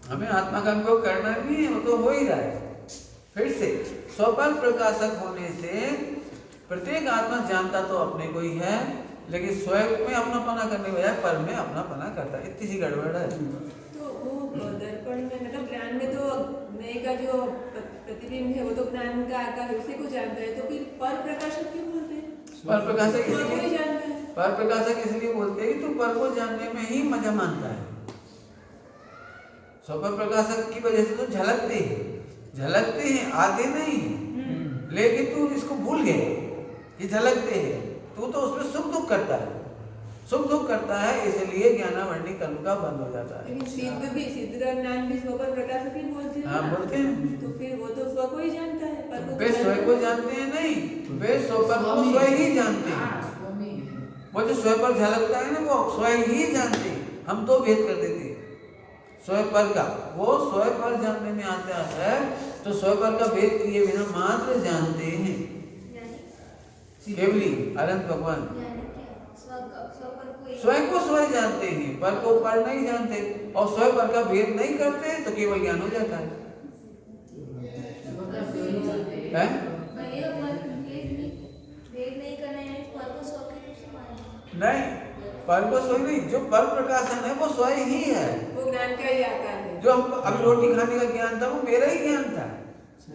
हमें आत्मा का अनुभव करना नहीं है, वो तो हो ही रहा है। फिर से स्वपर प्रकाशक होने से प्रत्येक आत्मा जानता तो अपने को ही है, लेकिन स्वयं में अपनापना करने बजाय पर में अपनापना करता है। इतनी सी गड़बड़ है। तो वो दर्पण में, मतलब ज्ञान में तो मैं का जो प्रतिबिंब है वो तो ज्ञान का आकार उसी को जानता है, तो फिर पर प्रकाशक क्यों बोलते हैं? पर प्रकाशक इसलिए जानता है। पर प्रकाशक इसलिए बोलते हैं कि तू पर को जानने में ही मजा मानता है। स्वपर प्रकाशक की वजह से तो झलकते हैं, आते नहीं। लेकिन तू इसको भूल गए कि झलकते हैं, तू तो उसमें सुख दुख करता है, इसलिए ज्ञानावर्णी कर्म का बंद हो जाता है। लेकिन सिद्ध का ज्ञान भी स्व पर प्रकाशक ही बोलते हैं। हाँ, बोलते हैं। तो फिर वो तो स्व को ही जानता है, पर को वे स्वयं को जानते हैं नहीं, वे स्वपर को स्वयं ही जानते हैं। वो जो स्वयं पर झलकता है ना, वो स्वयं ही जानते हैं। हम तो भेद कर देते हैं स्वयं पर का। वो स्वयं पर जानने में आता है तो स्वयं पर का भेद किए बिना मात्र जानते हैं। केवली अनंत भगवान स्वयं को स्वयं जानते हैं, पर को पर नहीं जानते, और स्वयं पर का भेद नहीं करते तो केवल ज्ञान हो जाता है। नहीं, पर को स्वयं नहीं, जो पर प्रकाशन है वो स्वयं ही है। वो ज्ञान का ही आकार है। जो हम अभी रोटी खाने का ज्ञान था वो मेरा ही ज्ञान था।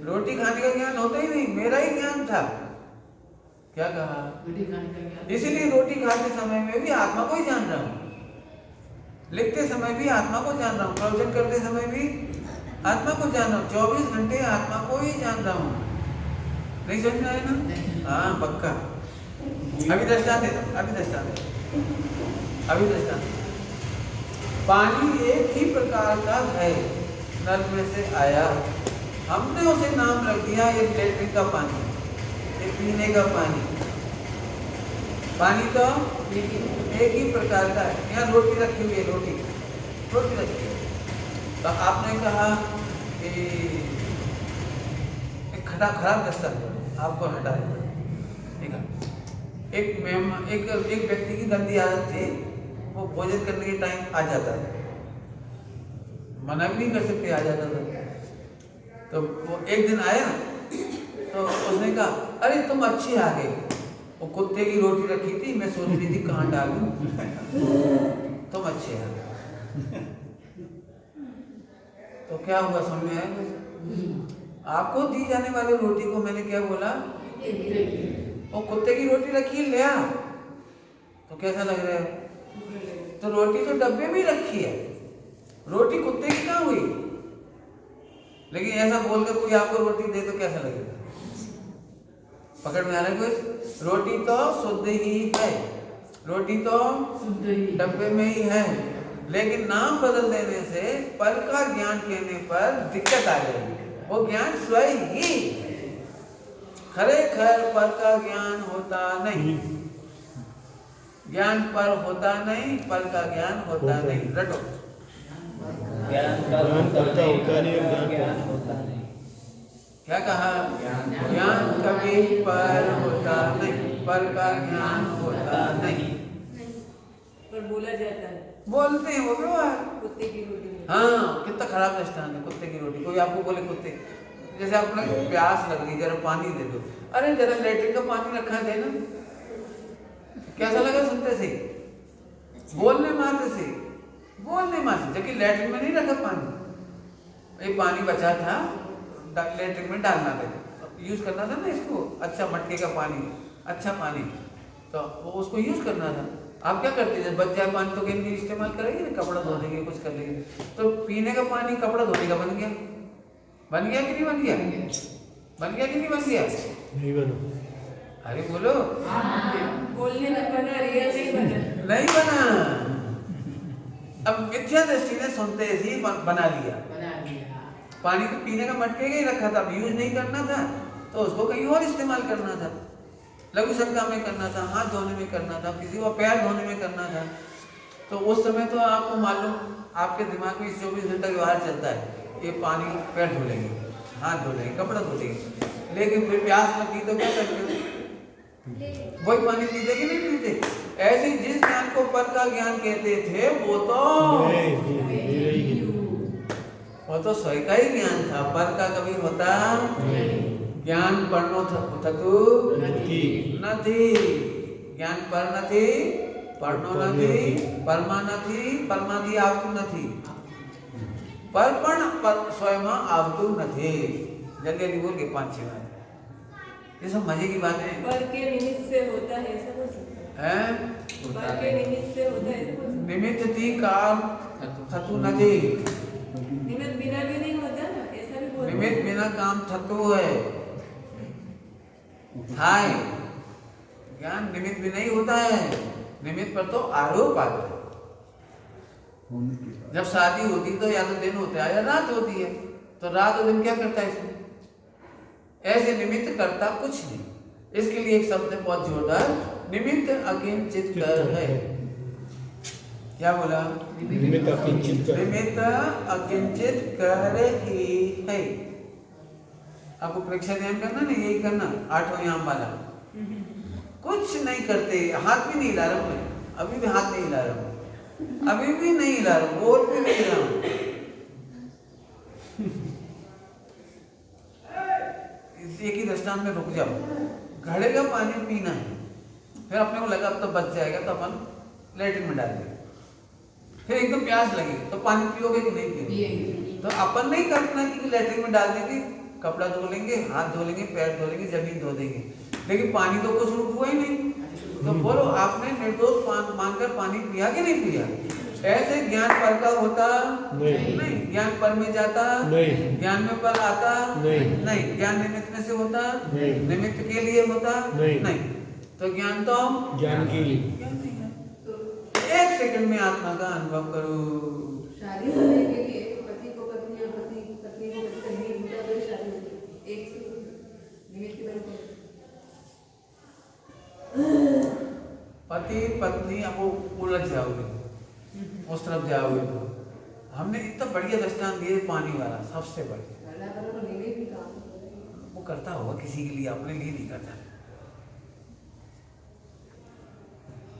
रोटी खाने का ज्ञान होता ही नहीं, मेरा ही ज्ञान था। क्या कहा? इसीलिए रोटी खाते समय में भी आत्मा को ही जान रहा हूँ, लिखते समय भी आत्मा को जान रहा हूँ, प्रवचन करते समय भी आत्मा को जान रहा हूँ, 24 घंटे आत्मा को ही जान रहा हूँ। नहीं समझ में आया ना? हाँ पक्का। अभी दृष्टांत देता हूँ, अभी दृष्टांत। पानी एक ही प्रकार का है, नल में से आया, हमने उसे नाम रख दिया ये लेट्रिन का पानी, ये पीने का पानी। पानी तो एक ही प्रकार का है। यहाँ रोटी रखी हुई है, रोटी रखी है, तो आपने कहा कि एक खराब दस्तान आपको हटा देता। एक व्यक्ति की गंदी आदत थी, वो भोजन करने के टाइम आ जाता है, मना भी नहीं कर सकते, आ जाता था। तो वो एक दिन आया तो उसने कहा, अरे तुम अच्छी आ गई, वो कुत्ते की रोटी रखी थी, मैं सोच रही थी कहाँ डालूं, तुम अच्छे आ गए। तो क्या हुआ समझ में आया? आपको दी जाने वाली रोटी को मैंने क्या बोला? वो कुत्ते की रोटी रखी, ले आ। तो कैसा लग रहा है? तो रोटी तो डब्बे में रखी है, रोटी कुत्ते की कहाँ हुई? लेकिन ऐसा बोलकर कोई आपको रोटी दे तो कैसा लगेगा? पकड़ में आ रहा है कुछ? रोटी तो शुद्ध ही है, रोटी तो डब्बे में ही है, लेकिन नाम बदल देने से पर का ज्ञान कहने पर दिक्कत आ जाएगी। वो ज्ञान स्वयं ही खरेखर पर का ज्ञान होता नहीं, ज्ञान पर होता नहीं, पर का ज्ञान होता नहीं। रटो, ज्ञान करता होता नहीं, ज्ञान होता नहीं। क्या कहा? ज्ञान कभी पर होता नहीं, पर का ज्ञान होता नहीं। पर बोला जाता है, बोलते हैं वो व्यवहार। कुत्ते की रोटी में। हाँ, कितना खराब दृष्टांत है कुत्ते की रोटी। कोई आपको बोले कुत्ते, जैसे आपने प्यास लग रही, जरा पानी दे दो, अरे जरा लेट्रिन का पानी रखा है ना, कैसा लगा सुनते से? बोलने मात्र से, जबकि लेट्रिन में नहीं रखा पानी, ये पानी बचा था, लेट्रिन में डालना था, यूज करना था ना इसको, अच्छा मटके का पानी, अच्छा पानी, तो वो उसको यूज करना था। आप क्या करते हैं, बच जाए पानी तो कहीं इस्तेमाल करेंगे, कपड़ा धो देंगे, कुछ कर लेंगे। तो पीने का पानी कपड़ा धोने का बन गया कि नहीं बन गया? नहीं बना। अरे बोलो, बोलने में बना, रियल नहीं बना। अब मिथ्या दृष्टि ने सुनते ही बना लिया। पानी तो पीने का मटके का ही रखा था, अब यूज नहीं करना था, तो उसको कहीं और इस्तेमाल करना था, लघु शंका में करना था, हाथ धोने में करना था, किसी को पैर धोने में करना था। तो उस समय तो आपको मालूम, आपके दिमाग में 24 घंटा व्यवहार चलता है, ये पानी पैर धो लेंगे, हाथ धो लेंगे, कपड़ा धो लेंगे। लेकिन फिर प्यास लगती तो क्या करते हो? वही पानी पीते कि नहीं पीते? ऐसे जिस ज्ञान को पर का ज्ञान कहते थे, वो तो स्वयं का ही ज्ञान था, पर का कभी होता ज्ञान परनो थतु नथी, ज्ञान पर नथी, परनो नथी, परमा नथी, परमाथी आवतु नथी, परपण स्वयं आवतु नथी। जल्दी बोल के 5-6 बार, ये सब मजे की बात है। पर के निमित्त से होता है, ऐसा बोल सकते हैं? पर के निमित्त से होता है, ऐसा बोल सकते हैं? निमित्त थी काल थतु नथी, निमित्त बिना भी नहीं होता ना, ऐसा भी बोल। निमित्त बिना काम थतु है, हाय ज्ञान निमित्त भी नहीं होता है, निमित्त पर तो आरोप आता है। जब शादी होती तो या तो दिन होता है या रात होती है, तो रात और दिन क्या करता है इसमें? ऐसे निमित्त करता कुछ नहीं। इसके लिए एक शब्द है बहुत जोरदार, निमित्त अकिंचित कर है। क्या बोला? निमित्त अकिंचित कर, निमित्त अकिंचित कर ही है। आपको परीक्षा ध्यान करना नहीं, यही करना 8वां याम वाला, कुछ नहीं करते, हाथ भी नहीं हिला रहा हूं मैं, अभी भी हाथ नहीं हिला रहा हूं, अभी भी नहीं हिला रहा हूं, बोल भी नहीं रहा हूं। एक ही दृष्टांत में रुक जाओ, घड़े का पानी पीना है, फिर अपने को लगा अब तो बच जाएगा, तो अपन लेट्रिन में डाल देंगे, फिर एकदम प्यास लगी तो पानी पियोगे कि नहीं पियोगे? तो अपन नहीं कल्पना की लेटरिन में डाल देंगे, कपड़ा धो लेंगे, हाथ धो लेंगे, पैर धो लेंगे, जमीन धो देंगे, लेकिन पानी तो कुछ रुक हुआ ही नहीं। तो बोलो आपने निर्दोष मानकर पानी पिया कि नहीं पिया? ऐसे ज्ञान पर का होता नहीं, ज्ञान पर में जाता नहीं, ज्ञान में पर आता नहीं, ज्ञान निमित्त में से होता नहीं, निमित्त के लिए होता नहीं। तो ज्ञान तो ज्ञान के लिए ज्ञान नहीं है। एक सेकंड में आत्मा का अनुभव करो। शादी होने के लिए पति को पत्नी और पत्नी को पति का निमित्त होता है, तो शादी होती है। एक से निमित्त के बराबर। पति पत्नी अब वो उलझ जाओगे, उस तरफ जाओगे तो हमने इतना बढ़िया दृष्टांत दिए पानी वाला, सबसे बढ़िया। अल्लाह ताला को निमित्त भी काम करता है। वो करता होगा किसी के लिए, अपने लिए नहीं करता।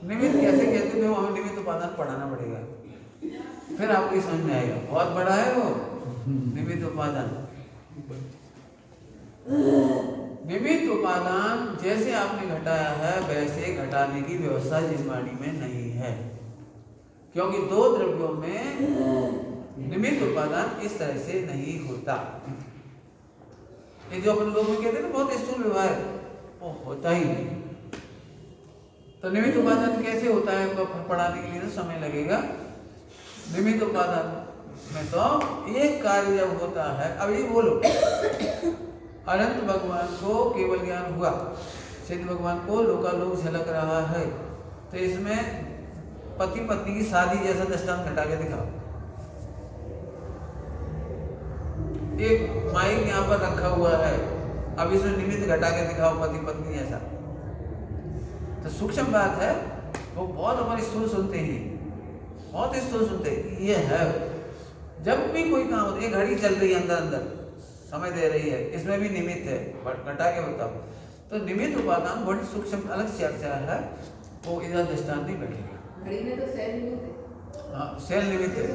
निमित्त कैसे कहते थे, हमें निमित्त उपादान पढ़ाना पड़ेगा, फिर आपको समझ में आएगा। बहुत बड़ा है वो निमित्त उपादान। निमित्त उपादान जैसे आपने घटाया है वैसे घटाने की व्यवस्था जिस वाणी में नहीं है, क्योंकि दो द्रव्यों में निमित्त उपादान इस तरह से नहीं होता। ये जो अपन लोग में कहते हैं ना बहुत स्थूल व्यवहार, वो होता ही नहीं। तो निमित्त उपादान कैसे होता है पढ़ाने के लिए तो समय लगेगा। निमित्त उपादान में तो एक कार्य जब होता है, अब ये बोलो अनंत भगवान को केवल ज्ञान हुआ, सिद्ध भगवान को लोकालोक झलक रहा है, तो इसमें पति पत्नी की शादी जैसा दृष्टांत घटा के दिखाओ। एक माइक यहाँ पर रखा हुआ है, अब इसमें निमित्त घटा के दिखाओ पति पत्नी जैसा। तो सूक्ष्म बात है, वो बहुत हमारे स्थूल सुनते हैं, बहुत स्थूल सुनते हैं। ये है जब भी कोई काम होता है, घड़ी चल रही है अंदर अंदर समय दे रही है, इसमें भी निमित्त है, घटा के बताओ। तो निमित्त उपादान बड़ी सूक्ष्म अलग चर्चा है, वो इधर दृष्टांत नहीं बैठेगा। घड़ी में तो सेल निमित्त है। हाँ सेल निमित्त है,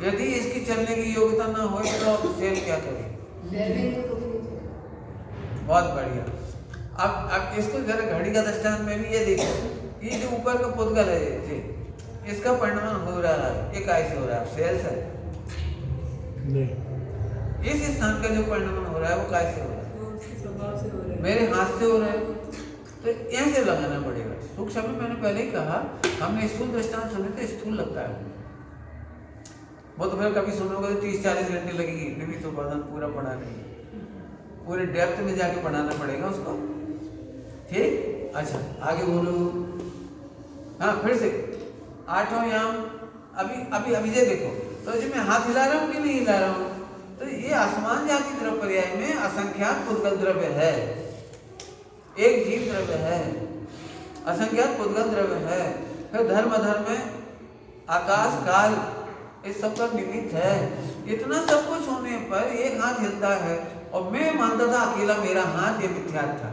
यदि इसकी चलने की योग्यता ना हो तो सेल क्या करे? सेल में तो नहीं चलेगा। बहुत बढ़िया। अब इसको जरा घड़ी का दृष्टांत में भी ये देखो, ये जो ऊपर का पुद्गल है ये, इसका परिणाम हो रहा है, ये कैसे हो रहा है? सेल से नहीं। इस स्थान का जो परिणाम हो रहा है वो कैसे हो रहा है? वो उसके स्वभाव से हो रहा है। मेरे हाथ से हो रहा है, तो ऐसे लगाना पड़ेगा। सूक्ष्म में मैंने पहले ही कहा, हमने स्थूल दृष्टांत सुने थे, स्थूल लगता है वो तो फिर कभी सुनोगे तो 30-40 घंटे लगेगी निमित्त उपादान पूरा पढ़ाने में, पूरे डेप्थ में जाके पढ़ाना पड़ेगा उसको। ठीक, अच्छा आगे बोलो। हाँ फिर से आठों याम, अभी अभी ये देखो, तो जो मैं हाथ हिला रहा हूँ कि नहीं हिला रहा हूँ, तो ये आसमान जाति द्रव्य पर्याय में असंख्यात पुद्गल द्रव्य है, एक जीव द्रव्य है, असंख्यात पुद्गल द्रव्य है। फिर धर्म अधर्म में आकाश काल इस सब का निमित्त है। इतना सब कुछ होने पर एक हाथ हिलता है, और मैं मानता था अकेला मेरा हाथ ये मिथ्या था,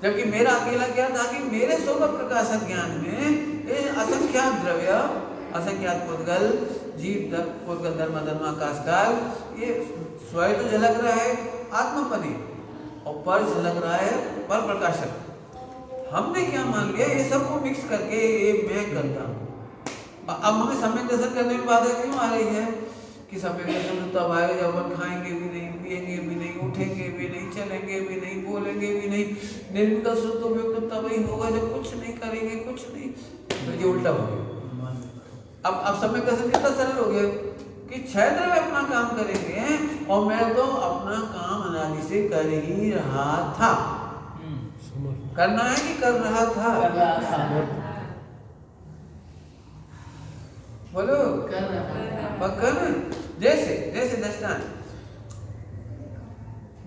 जबकि मेरा अकेला क्या था कि मेरे स्वरूप प्रकाशक ज्ञान में ये असंख्यात द्रव्य, असंख्यात पुद्गल, जीव पुद्गल, धर्म धर्म आकाश काल, ये स्वयं तो झलक रहा है आत्मपने, और पर झलक रहा है पर प्रकाशक। हमने क्या मान लिया, ये सबको मिक्स करके ये मैं करता हूँ। अब हमें सम्यक दर्शन करने में बाधा क्यों आ रही है कि सम्यक दर्शन तब आएगा जब हम खाएंगे भी नहीं, पिएंगे भी नहीं, उठेंगे भी नहीं, चलेंगे भी नहीं, बोलेंगे भी नहीं। निर्विकल्प शुद्ध उपयोग तो तब ही होगा जब कुछ नहीं करेंगे, कुछ नहीं। तो ये उल्टा हो गया। अब सम्यक दर्शन कितना सरल हो गया कि क्षेत्र में अपना काम करेंगे, और मैं तो अपना काम अनादि से कर ही रहा था। करना है कि कर रहा था? बोलो पक्का ना? जैसे जैसे दृष्टांत,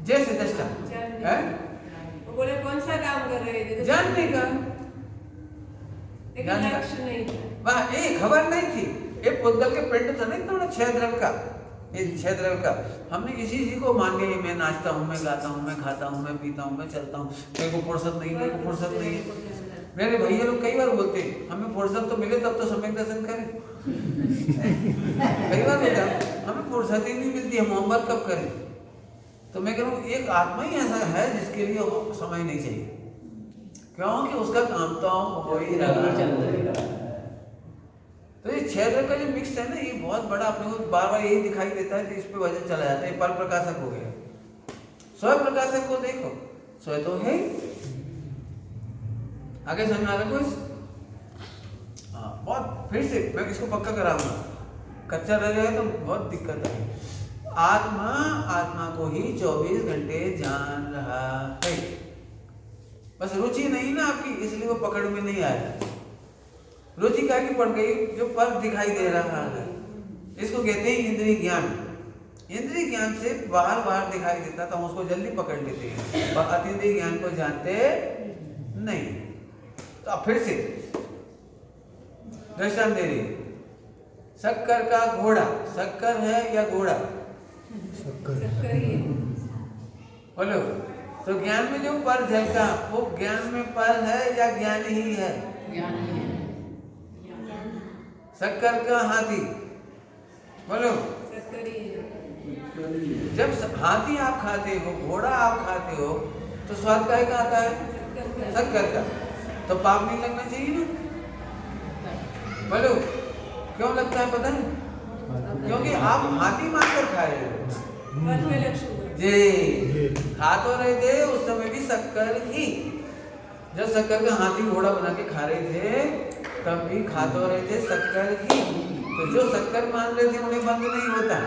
जैसे दृष्टांत है, वो बोले कौन सा काम कर रहे थे? जानने का, लेकिन लक्ष्य नहीं था। वह एक खबर नहीं थी। एक पुद्गल के पिंड था ना इतना बड़ा, 6 द्रव्य का, ये 6 द्रव्य का। हमने इसी को मान लिया, मैं नाचता हूँ, मैं गाता हूँ, मैं खाता हूँ, मैं पीता हूँ, मैं चलता हूँ, मेरे को फुर्सत नहीं, मेरे को फुर्सत नहीं है। मेरे भैया लोग कई बार बोलते हैं हमें फुर्सत तो मिले तब तो सम्यक दर्शन करें। कई बार होता है हमें फुर्सत ही नहीं मिलती, हम होमवर्क कब करें? तो मैं कह रहा हूँ एक आत्मा ही ऐसा है जिसके लिए समय नहीं चाहिए, क्योंकि उसका काम तो हो ही रहा है। तो ये 6 द्रव्य का जो मिक्स है ना, ये बहुत बड़ा अपने को बार बार यही दिखाई देता है, तो इस पे वजन चला जाता है। ये पर प्रकाशक हो गया। स्वयं प्रकाशक को देखो, स्वयं तो है। आगे समझ आ रहा कुछ? हाँ, बहुत फिर से मैं इसको पक्का कराऊंगा, कच्चा रह जाए तो बहुत दिक्कत है। आत्मा को ही 24 घंटे जान रहा है, बस रुचि नहीं ना आपकी, इसलिए वो पकड़ में नहीं आया। रुचि क्या की पड़ गई, जो पर दिखाई दे रहा है, इसको कहते हैं इंद्रिय ज्ञान। इंद्रिय ज्ञान से बाहर बाहर दिखाई देता तो हम उसको जल्दी पकड़ लेते हैं, पर अतीन्द्रिय ज्ञान को जानते नहीं। तो अब फिर से दृष्टांत दे रही, शक्कर का घोड़ा, शक्कर है या घोड़ा? शक्कर ही है। बोलो। तो ज्ञान में जो पर झलका, वो ज्ञान में पर है या ज्ञान ही है? ज्ञान ही है। शक्कर का हाथी, बोलो। शक्कर ही है। जब हाथी आप खाते हो, घोड़ा आप खाते हो, तो स्वाद काहे का आता है? शक्कर का। तो पाप नहीं लगना चाहिए ना? बोलो, क्यों लगता है पता है? क्योंकि आप हाथी मानकर खा रहे हो। पद में लक्ष्य हुआ। जी, खा तो रहे थे उस समय भी शक्कर ही। जब शक्कर का हाथी घोड़ा बना के खा रहे थे, तब भी खा तो रहे थे शक्कर ही। तो जो शक्कर मान रहे थे उन्हें बंद नहीं होता,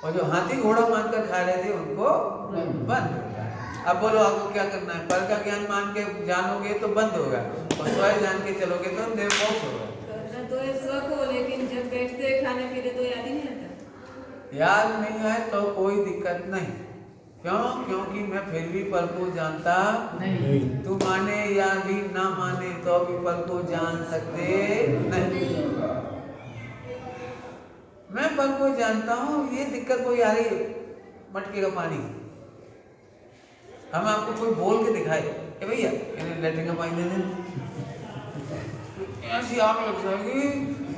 और जो हाथी घोड़ा मानकर खा रहे थे उनको बंद होता है। अब बोलो आपको क्या करना है? पर का ज्ञान मान के जानोगे तो बंद होगा, और स्वयं जान के चलोगे तो निर्मोक्ष होगा। करना तो है स्व को, लेकिन जब बैठते हैं खाने के लिए तो याद ही नहीं आता। याद नहीं आए तो कोई दिक्कत नहीं। क्यों? क्योंकि मैं फिर भी पर को जानता नहीं। तू माने या भी ना माने तो भी पर को जान सकते नहीं। मैं पर को जानता हूँ, ये दिक्कत कोई आ रही है, मटके का पानी हम आपको कोई बोल के दिखाए कि भैया इन्हें लेटरिन का पानी दे दें, ऐसी आग लग जाएगी,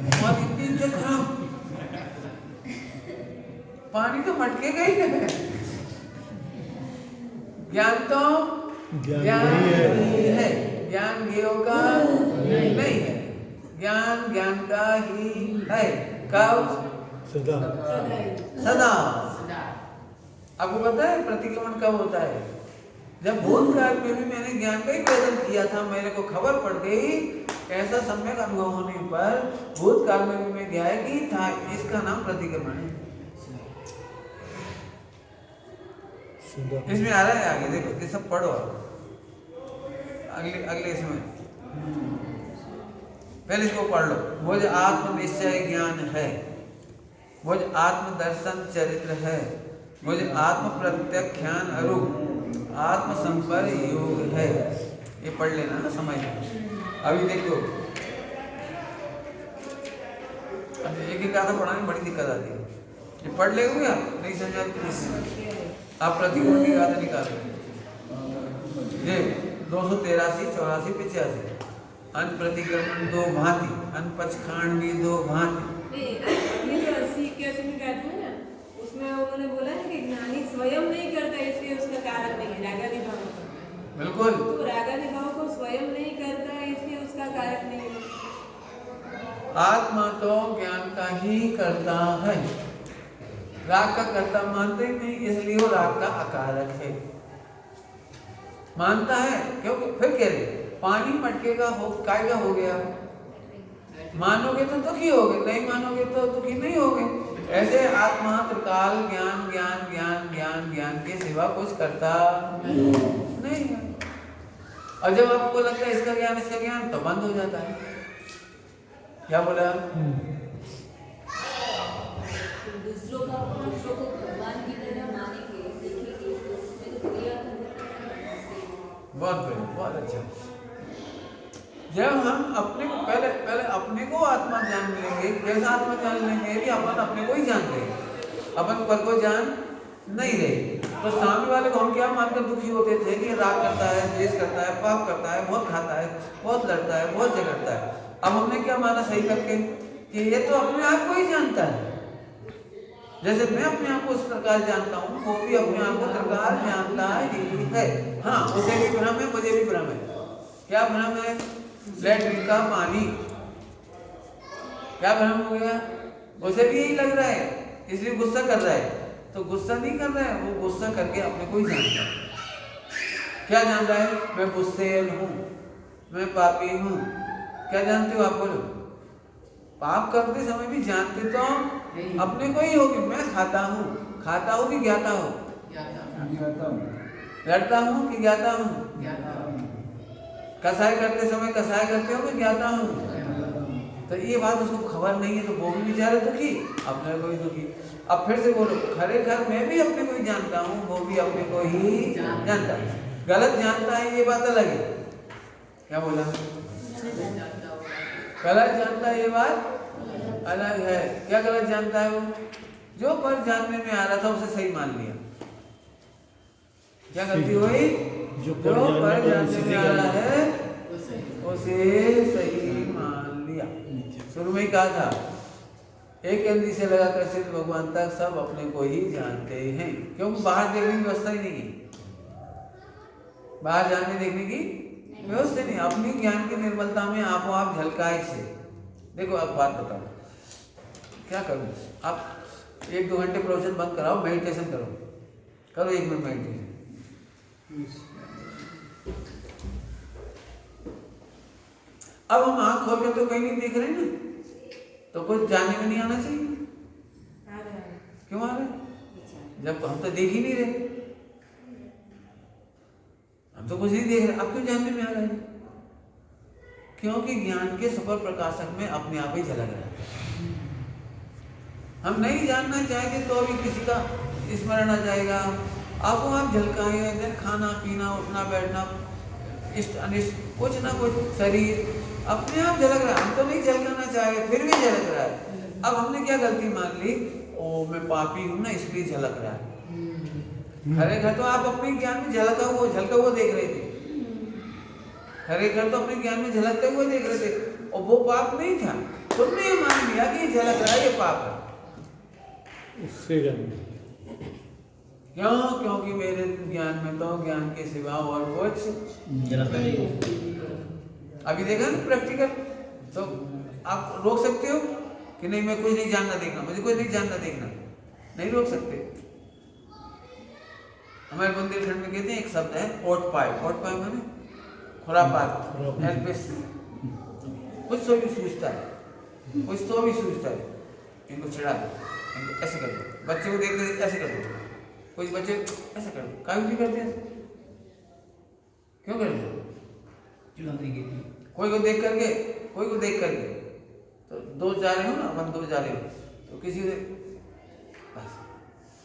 हमारी इतनी इज्जत खराब। पानी तो मटके का ही है। ज्ञान तो ज्ञान ही है, ज्ञान ज्ञेयों का नहीं है। ज्ञान ज्ञान का ही है। कब? सदा। सदा। आपको पता है प्रतिक्रमण कब होता है? जब भूतकाल में भी मैंने ज्ञान का ही प्रयोजन किया था, मेरे को खबर पड़ गई, ऐसा सम्यक अनुभव होने पर भूतकाल में भी मैं ज्ञायकी था, इसका नाम प्रतिक्रमण है। इसमें आ रहा है आगे, देखो ये सब पढ़ो अगले इसमें, पहले इसको पढ़ लो। वो जो आत्म निश्चय ज्ञान है, वो जो आत्म दर्शन चरित्र है, वो जो आत्म प्रत्याख्यान अरूप आत्म संपर योग है। ये पढ़ लेना ना, समझ लो। अभी देखो, अब एक एक आधा पढ़ाने में बड़ी दिक्कत आती है। ये पढ़ ले हुए आप नहीं समझा, आप प्रतिक्रमण की गाथा निकालो। ये 283, 84, 85 अन प्रतिक्रमण दो भांति, अन पचखांडी दो भांति। नहीं, जो 80, 81 में गाथा है ना, उसमें उन्होंने बोला है कि ज्ञानी स्वयं नहीं करता, इसलिए उसका कारण नहीं है, रागादिभाव का। बिल्कुल। तो रागादिभाव को स्वयं नहीं करता है, इसलिए उसका कारक नहीं है। आत्मा तो ज्ञान का ही करता है, राग का कर्ता मानते ही नहीं, इसलिए वो राग का अकारक है। मानता है क्योंकि फिर कह रहे पानी मटके का हो, काय का हो गया। मानोगे तो दुखी होगे, नहीं मानोगे तो दुखी नहीं होगे। ऐसे आत्मा त्रिकाल ज्ञान ज्ञान ज्ञान ज्ञान ज्ञान के सिवा कुछ करता नहीं है। और जब आपको लगता है इसका ज्ञान तो बंद हो जाता है। क्या बोला? दूसरों को भगवान की तरह मानेंगे, देखेंगे, तो उसमें तो क्रिया बहुत बढ़िया, बहुत अच्छा। जब हम अपने को पहले अपने को आत्मा जान लेंगे, कैसा आत्मा जान लेंगे कि अपन अपने को ही जान रहे, अपन पर को जान नहीं रहे, तो सामने वाले को हम क्या मानकर दुखी होते थे कि राग करता है, द्वेष करता है, पाप करता है, बहुत खाता है, बहुत लड़ता है, बहुत झगड़ता है। अब हमने क्या माना सही करके कि ये तो अपने आप को ही जानता है। जैसे मैं अपने आप को उस प्रकार जानता हूँ, वो भी अपने आप को प्रकार जानता ही है। हाँ, उसे भी भ्रम है, मुझे भी भ्रम है। क्या भ्रम है? लैट्रिन का पानी क्या भ्रम हो गया? उसे भी यही लग रहा है, इसलिए गुस्सा कर रहा है। तो गुस्सा नहीं कर रहा है, वो गुस्सा करके अपने को ही जानता है। क्या जान रहा है? मैं गुस्सेल हूँ, मैं पापी हूँ। क्या जानते हो आप? बोलो। पाप करते समय भी जानते तो अपने को ही होगी। मैं खाता हूँ कि ज्ञाता हूँ? लड़ता हूँ कि ज्ञाता हूँ? कसाई करते समय कसाई करते हो कि ज्ञाता हूँ? तो ये बात उसको खबर नहीं है, तो वो भी बेचारा दुखी, अपने को ही दुखी। अब फिर से बोलो, खरेखर मैं भी अपने को ही जानता हूँ, वो भी अपने को ही जानता है। गलत जानता है ये बात अलग है। क्या बोला? गलत जानता है ये बात अलग है। क्या गलत जानता है वो? जो पर जानने में आ रहा था उसे सही मान लिया। क्या गलती हुई? जो पर जानने में आ रहा है उसे सही मान लिया। शुरू में ही कहा था, एक अंधी से लगाकर सिद्ध भगवान तक सब अपने को ही जानते हैं, क्योंकि बाहर देखने की व्यवस्था ही नहीं है। बाहर जानने देखने की व्यवस्था नहीं। अपनी ज्ञान की निर्मलता में आपको आप झलकाए से देखो। अब बात बताओ, क्या करूं? आप 1-2 घंटे प्रवचन बंद कराओ, मेडिटेशन करो 1 मिनट मेडिटेशन। अब हम आँख खोल के तो कहीं नहीं देख रहे ना, तो कुछ जानने में नहीं आना चाहिए? क्यों आ रहे? जब हम तो देख ही नहीं रहे, हम तो कुछ नहीं देख रहे, अब क्यों जानने में आ रहा है? क्योंकि ज्ञान के सुपर प्रकाशक में अपने आप ही झलक रहा है। हम नहीं जानना चाहेंगे तो भी किसी का स्मरण आ जाएगा, आपको आप झलकाएंगे। दिन खाना पीना उठना बैठना इष्ट अनिष्ट कुछ ना कुछ शरीर अपने आप झलक रहा है। हम तो नहीं झलकाना चाहे, फिर भी झलक रहा है। अब हमने क्या गलती मान ली? ओ मैं पापी हूं ना, इसलिए झलक रहा है। खरेखर तो आप अपने ज्ञान में झलका हुआ देख रहे थे। खरेखर तो अपने ज्ञान में झलकते हुए देख रहे थे, और वो पाप नहीं था। तुमने ये मान लिया कि झलक रहा है, ये पाप है। उससे क्यों? क्योंकि मेरे ज्ञान में तो ज्ञान के सिवा और कुछ अभी देखा ना प्रैक्टिकल। तो आप रोक सकते हो कि नहीं मैं कुछ नहीं जानना देखना, मुझे कुछ नहीं जानना देखना? नहीं रोक सकते। हमारे बुंदेलखंड में कहते हैं एक शब्द है ओटपाय। ओटपाय माने खुरापात, हेल्पिस। कुछ तो भी सूझता है, कुछ तो भी सूझता है, इनको चिढ़ा दो, इनको ऐसे कर दो। बच्चे को देखते ऐसे कर दो, कोई बच्चे ऐसा कर दो। काहे नहीं करते ऐसे? क्यों करते हो? कोई को देख करके तो 2 जा रहे हो ना, अपन 2 जा रहे हो तो किसी से बस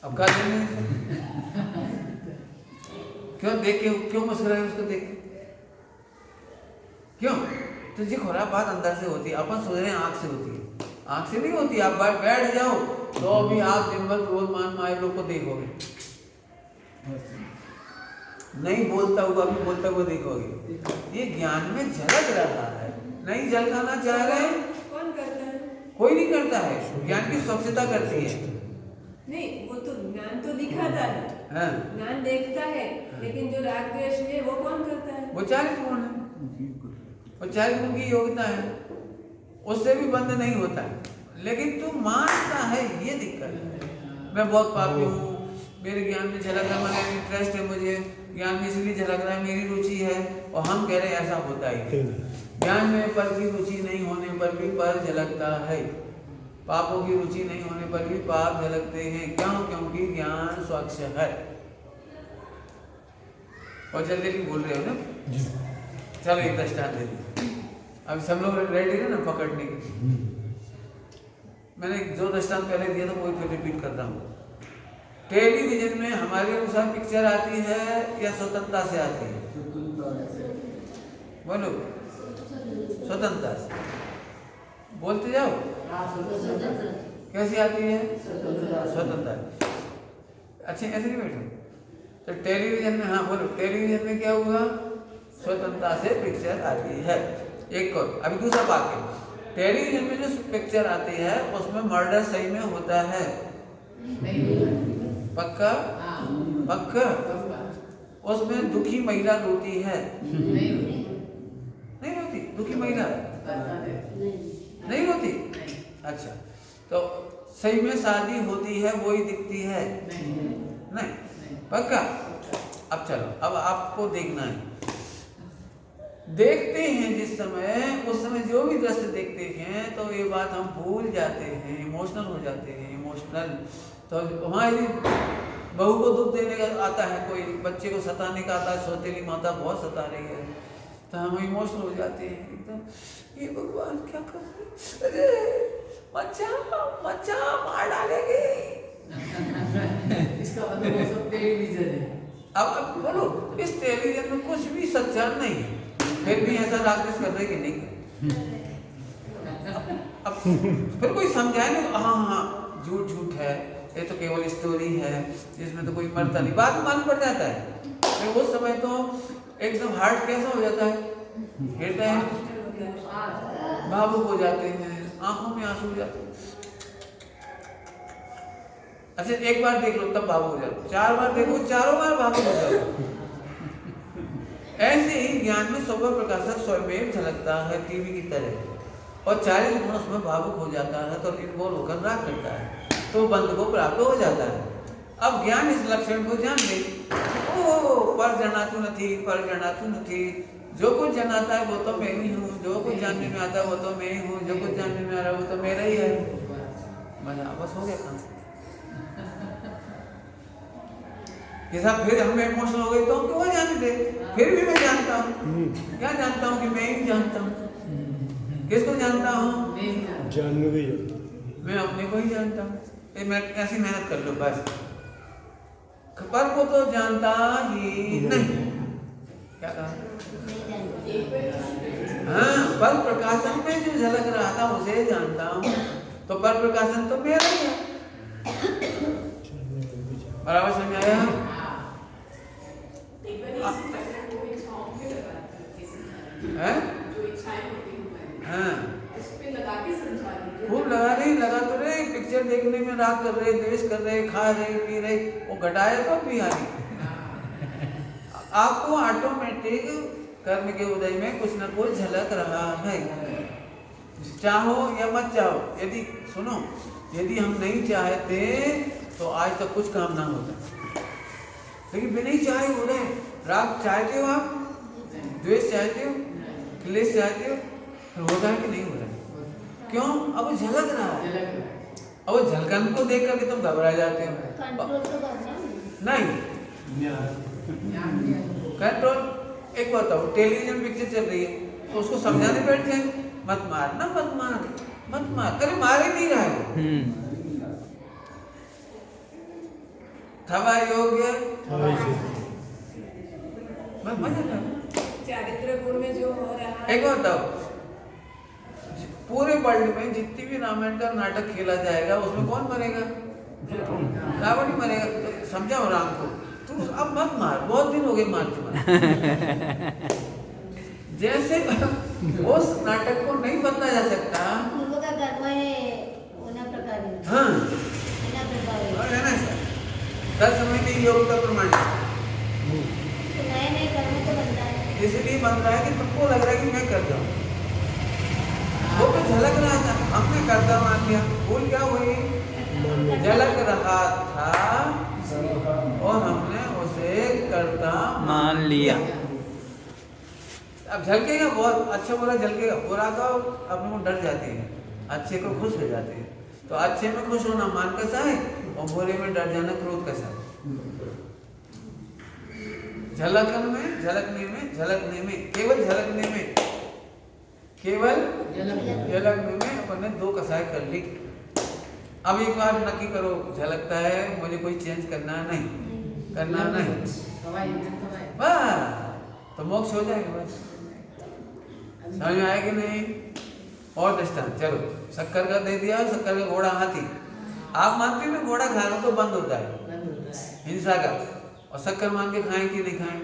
अब का क्यों देख के क्यों मुस्कुराए उसको देख के? क्यों? तो जी खुरापात अंदर से होती है। अपन सोच रहे हैं आँख से होती है, आँख से नहीं होती। आप बैठ जाओ तो भी आप दिन भर क्रोध मान माए लोग को देखोगे, नहीं बोलता हुआ भी बोलता हुआ देखोगे। ये ज्ञान में झलक रहा है, नहीं झलकाना चाह रहे। कौन करता है? कोई नहीं करता है। ज्ञान की स्वच्छता करती है। नहीं, वो तो ज्ञान तो दिखाता है, हाँ। ज्ञान देखता है, लेकिन जो राग द्वेष है वो कौन करता है? वो 4 गुण है, वो 4 गुण की योग्यता है, उससे भी बंद नहीं होता है। लेकिन तू मानता है, ये दिक्कत है। मैं बहुत पापी हूँ, मेरे ज्ञान में झलक रहा है, मेरा इंटरेस्ट है, मुझे ज्ञान में इसलिए झलक रहा है, मेरी रुचि है। और हम कह रहे हैं ऐसा होता ही ज्ञान में पर की रुचि नहीं होने पर भी पर झलकता है, पापों की रुचि नहीं होने पर भी पाप झलकते हैं। क्यों? क्योंकि ज्ञान स्वच्छ है। और जल्दी भी बोल रहे हो ना? चलो एक दृष्टांत दे दी। अब सब लोग रेडी है ना पकड़ने की? मैंने 2 दृष्टांत पहले दिया था, वही फिर रिपीट करता हूँ। टेलीविजन में हमारे अनुसार पिक्चर आती है या स्वतंत्रता से आती है? बोलो, स्वतंत्रता से। बोलते जाओ। कैसी आती है? स्वतंत्रता। अच्छा ऐसे नहीं बैठो। तो टेलीविजन में, हाँ बोलो, टेलीविजन में क्या हुआ? स्वतंत्रता से पिक्चर आती है। एक और अभी दूसरा बात है, टेलीविजन में जो पिक्चर आती है उसमें मर्डर सही में होता है? पक्का? पक्का? उसमें दुखी महिला रोती है? नहीं रोती। दुखी महिला नहीं रोती। अच्छा, तो सही में शादी होती है वही दिखती है? नहीं, पक्का? अब चलो, अब आपको देखना है। देखते हैं जिस समय, उस समय जो भी दृश्य देखते हैं तो ये बात हम भूल जाते हैं, इमोशनल हो जाते हैं, इमोशनल। तो वहाँ यदि बहू को दुख देने का आता है, कोई बच्चे को सताने का आता है, सौतेली माता बहुत सता रही है, तो हम इमोशनल हो जाते हैं एकदम, ये भगवान क्या कर रहे, अरे बच्चा मार डालेगी। इसका मतलब वो सब टेलीविजन है। अब बोलो, इस टेलीविजन में कुछ भी सच्चा नहीं है, फिर भी ऐसा राकेश कर रहे कि नहीं कर। अब फिर कोई समझाए ना, हाँ झूठ है, ये तो केवल स्टोरी है, इसमें तो कोई मरता नहीं, बात मान पड़ जाता है। फिर उस समय तो एकदम हार्ट कैसा हो जाता है, हृदय भावुक हो जाते हैं, आंखों में आंसू हो जाते हैं। अच्छा, एक बार देख लो तब भावुक हो जाते, 4 बार देखो, चारों बार भावुक हो जाते। ऐसे ही ज्ञान में स्वभाव प्रकाशक स्वयं झलकता है टीवी की तरह, और 40 गुण उसमें भावुक हो जाता है, तो इन्वॉल्व होकर राग करता है, तो बंध को प्राप्त हो जाता है। अब ज्ञान इस लक्षण को जान ले, ओ पर जनातु नहीं, जो कुछ जनाता है वो तो मैं ही हूँ, जो कुछ जानने में आता है वो तो मैं ही हूँ, जो कुछ जानने में आ रहा है वो तो मेरा ही है। मजा बस हो गया काम। कि साहब फिर हमें इमोशनल हो गई तो क्यों जाने दे, फिर भी मैं जानता हूँ, क्या जानता हूँ कि मैं ही जानता हूँ। किसको जानता हूँ? मैं अपने को ही जानता हूँ। मैं ऐसी मेहनत कर लो बस, पर वो तो जानता ही नहीं। क्या कहा? हाँ, पर प्रकाशन में जो झलक रहा था उसे जानता हूँ, तो पर प्रकाशन तो मेरा ही है। बराबर समझ आया? खूब लगा तो रहे, पिक्चर देखने में राग कर रहे, द्वेष कर रहे, खा रहे, पी रहे, वो घटाया तो भी आ रही। आपको ऑटोमेटिक कर्म के उदय में कुछ न कुछ झलक रहा है, चाहो या मत चाहो। यदि सुनो, यदि हम नहीं चाहते तो आज तक कुछ काम ना होता, लेकिन बिना ही चाहे हो रहे। राग चाहते हो आप, द्वेष चाहते हो, क्लेश चाहते हो, फिर होता है कि नहीं हो रहा? क्यों? अब वो झलक रहा है, अब वो झलकन को देख करके तुम घबरा जाते हो। कंट्रोल तो करना नहीं कंट्रोल। एक बात बताओ, टेलीविजन पिक्चर चल रही है तो उसको समझाने बैठ जाए, मत मार ना, मत मार, अरे मार ही नहीं रहा है। थवा योग्य चारित्र गुण में जो हो रहा है। एक बात बताओ, पूरे वर्ल्ड में जितनी भी रामायण का नाटक खेला जाएगा उसमें कौन मरेगा? रावण ही मरेगा। तो समझाओ राम को, तू अब मत मार, बहुत दिन हो गए मारते। जैसे उस नाटक को नहीं बदला जा सकता। पूर्व का कर्म है होना प्रकार है। हाँ, होना प्रकार है। है ना सर? 10 समय में योग का प्रमाण नए कर्म को बनता है, इसलिए बन रहा है कि तुमको लग रहा है कि मैं कर रहा हूँ, वो तो झलक रहा था, हमने करता मान लिया, भूल क्या हुई? झलक रहा था और हमने उसे करता मान लिया। अब झलकेगा, बहुत अच्छा बुरा झलकेगा, बुरा का अपने को डर जाती है, अच्छे को खुश हो जाती है। तो अच्छे में खुश होना मान कैसा है, और बुरे में डर जाना क्रोध कैसा है। झलकने में केवल झलकने में अपन ने 2 कसाय कर ली। अब एक बार नक्की करो, झलकता है, मुझे कोई चेंज करना नहीं, बस तो मोक्ष हो जाएगा। बस समझ में आया कि नहीं? और दृष्टांत, चलो शक्कर का दे दिया, शक्कर का घोड़ा हाथी। आप मानते हो घोड़ा खा रहा तो बंद होता है हिंसा का, और शक्कर मान के खाएं कि नहीं खाएं?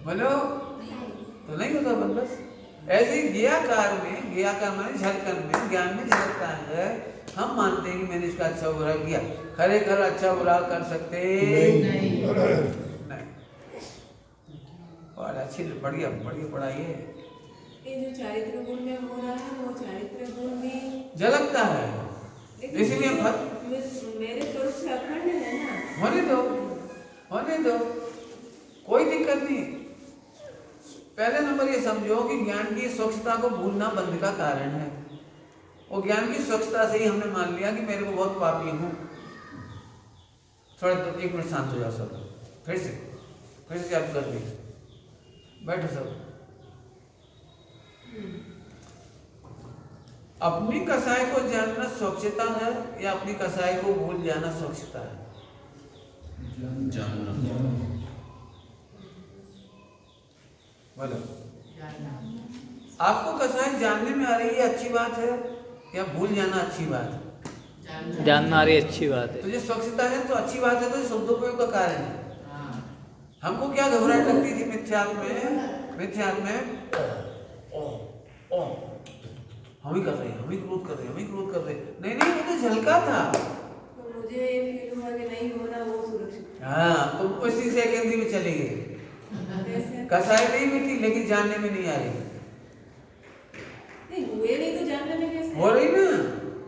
बोलो तो नहीं होता बंद। बस ऐसे ही ज्ञाकार माने झलकन में, ज्ञान में झलकता है। हम मानते हैं कि मैंने इसका अच्छा बुरा किया, खरेखर अच्छा बुरा कर सकते नहीं। और अच्छी बढ़िया पढ़ाई है। ये जो चारित्र गुण में हो रहा है वो चारित्र गुण भी झलकता है, लेकिन इसलिए मेरे स्वरूप से अखंड है ना। होने दो, कोई दिक्कत नहीं। पहले नंबर ये समझो कि ज्ञान की स्वच्छता को भूलना बंद का कारण है। और ज्ञान की स्वच्छता से ही हमने मान लिया कि मेरे को बहुत पापी हूँ। थोड़ा 1 मिनट शांत हो जाओ सब, फिर से आप कर दी, बैठो सब। अपनी कसाई को जानना स्वच्छता है या अपनी कसाई को भूल जाना स्वच्छता है? जानना। बोलो, आपको कसाई जानने में आ रही है अच्छी बात है या भूल जाना अच्छी बात है? जानना आ रही अच्छी बात है। तो ये स्वच्छता है तो अच्छी बात है, तो शब्दोपयोग का कारण है। हमको क्या घबराहट लगती थी मिथ्यात्व में हम ही कर रहे हैं, हम ही क्रोध कर रहे। नहीं, वो तो झलका था। तो मुझे ये फील हुआ कि नहीं होना वो सुरक्षित। हाँ, तुम उसी सेकेंड में चली गई। कैसे? कसाई नहीं मिटी लेकिन जानने में नहीं आ रही। नहीं हुए नहीं तो जानने में कैसे? हो रही ना,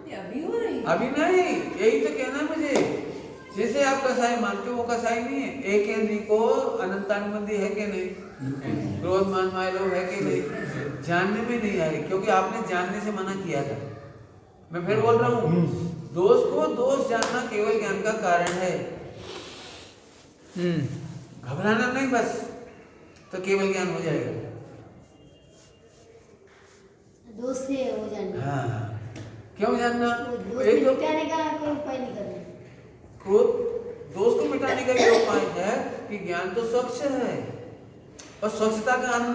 ये अभी हो रही है। अभी नहीं, यही तो कहना है मुझे। जैसे आप कसाई मानते हो वो कसाई नहीं है। एक केंद्री को अनंतानुबंधी है कि नहीं? क्रोध मान माया लोभ है कि नहीं? जानने में नहीं आ रही क्योंकि आपने जानने से मना किया था। मैं फिर बोल रहा हूँ, दोष को दोष जानना केवल ज्ञान का कारण है। घबराना नहीं, बस तो केवल ज्ञान हो जाएगा। दोष से हो जाना। हाँ, क्यों जानना? दोष एक तो मिटाने का कोई उपाय नहीं करना। दोष को मिटाने का ये उपाय है कि ज्ञान तो स्वच्छ है और स्वच्छता का आनंद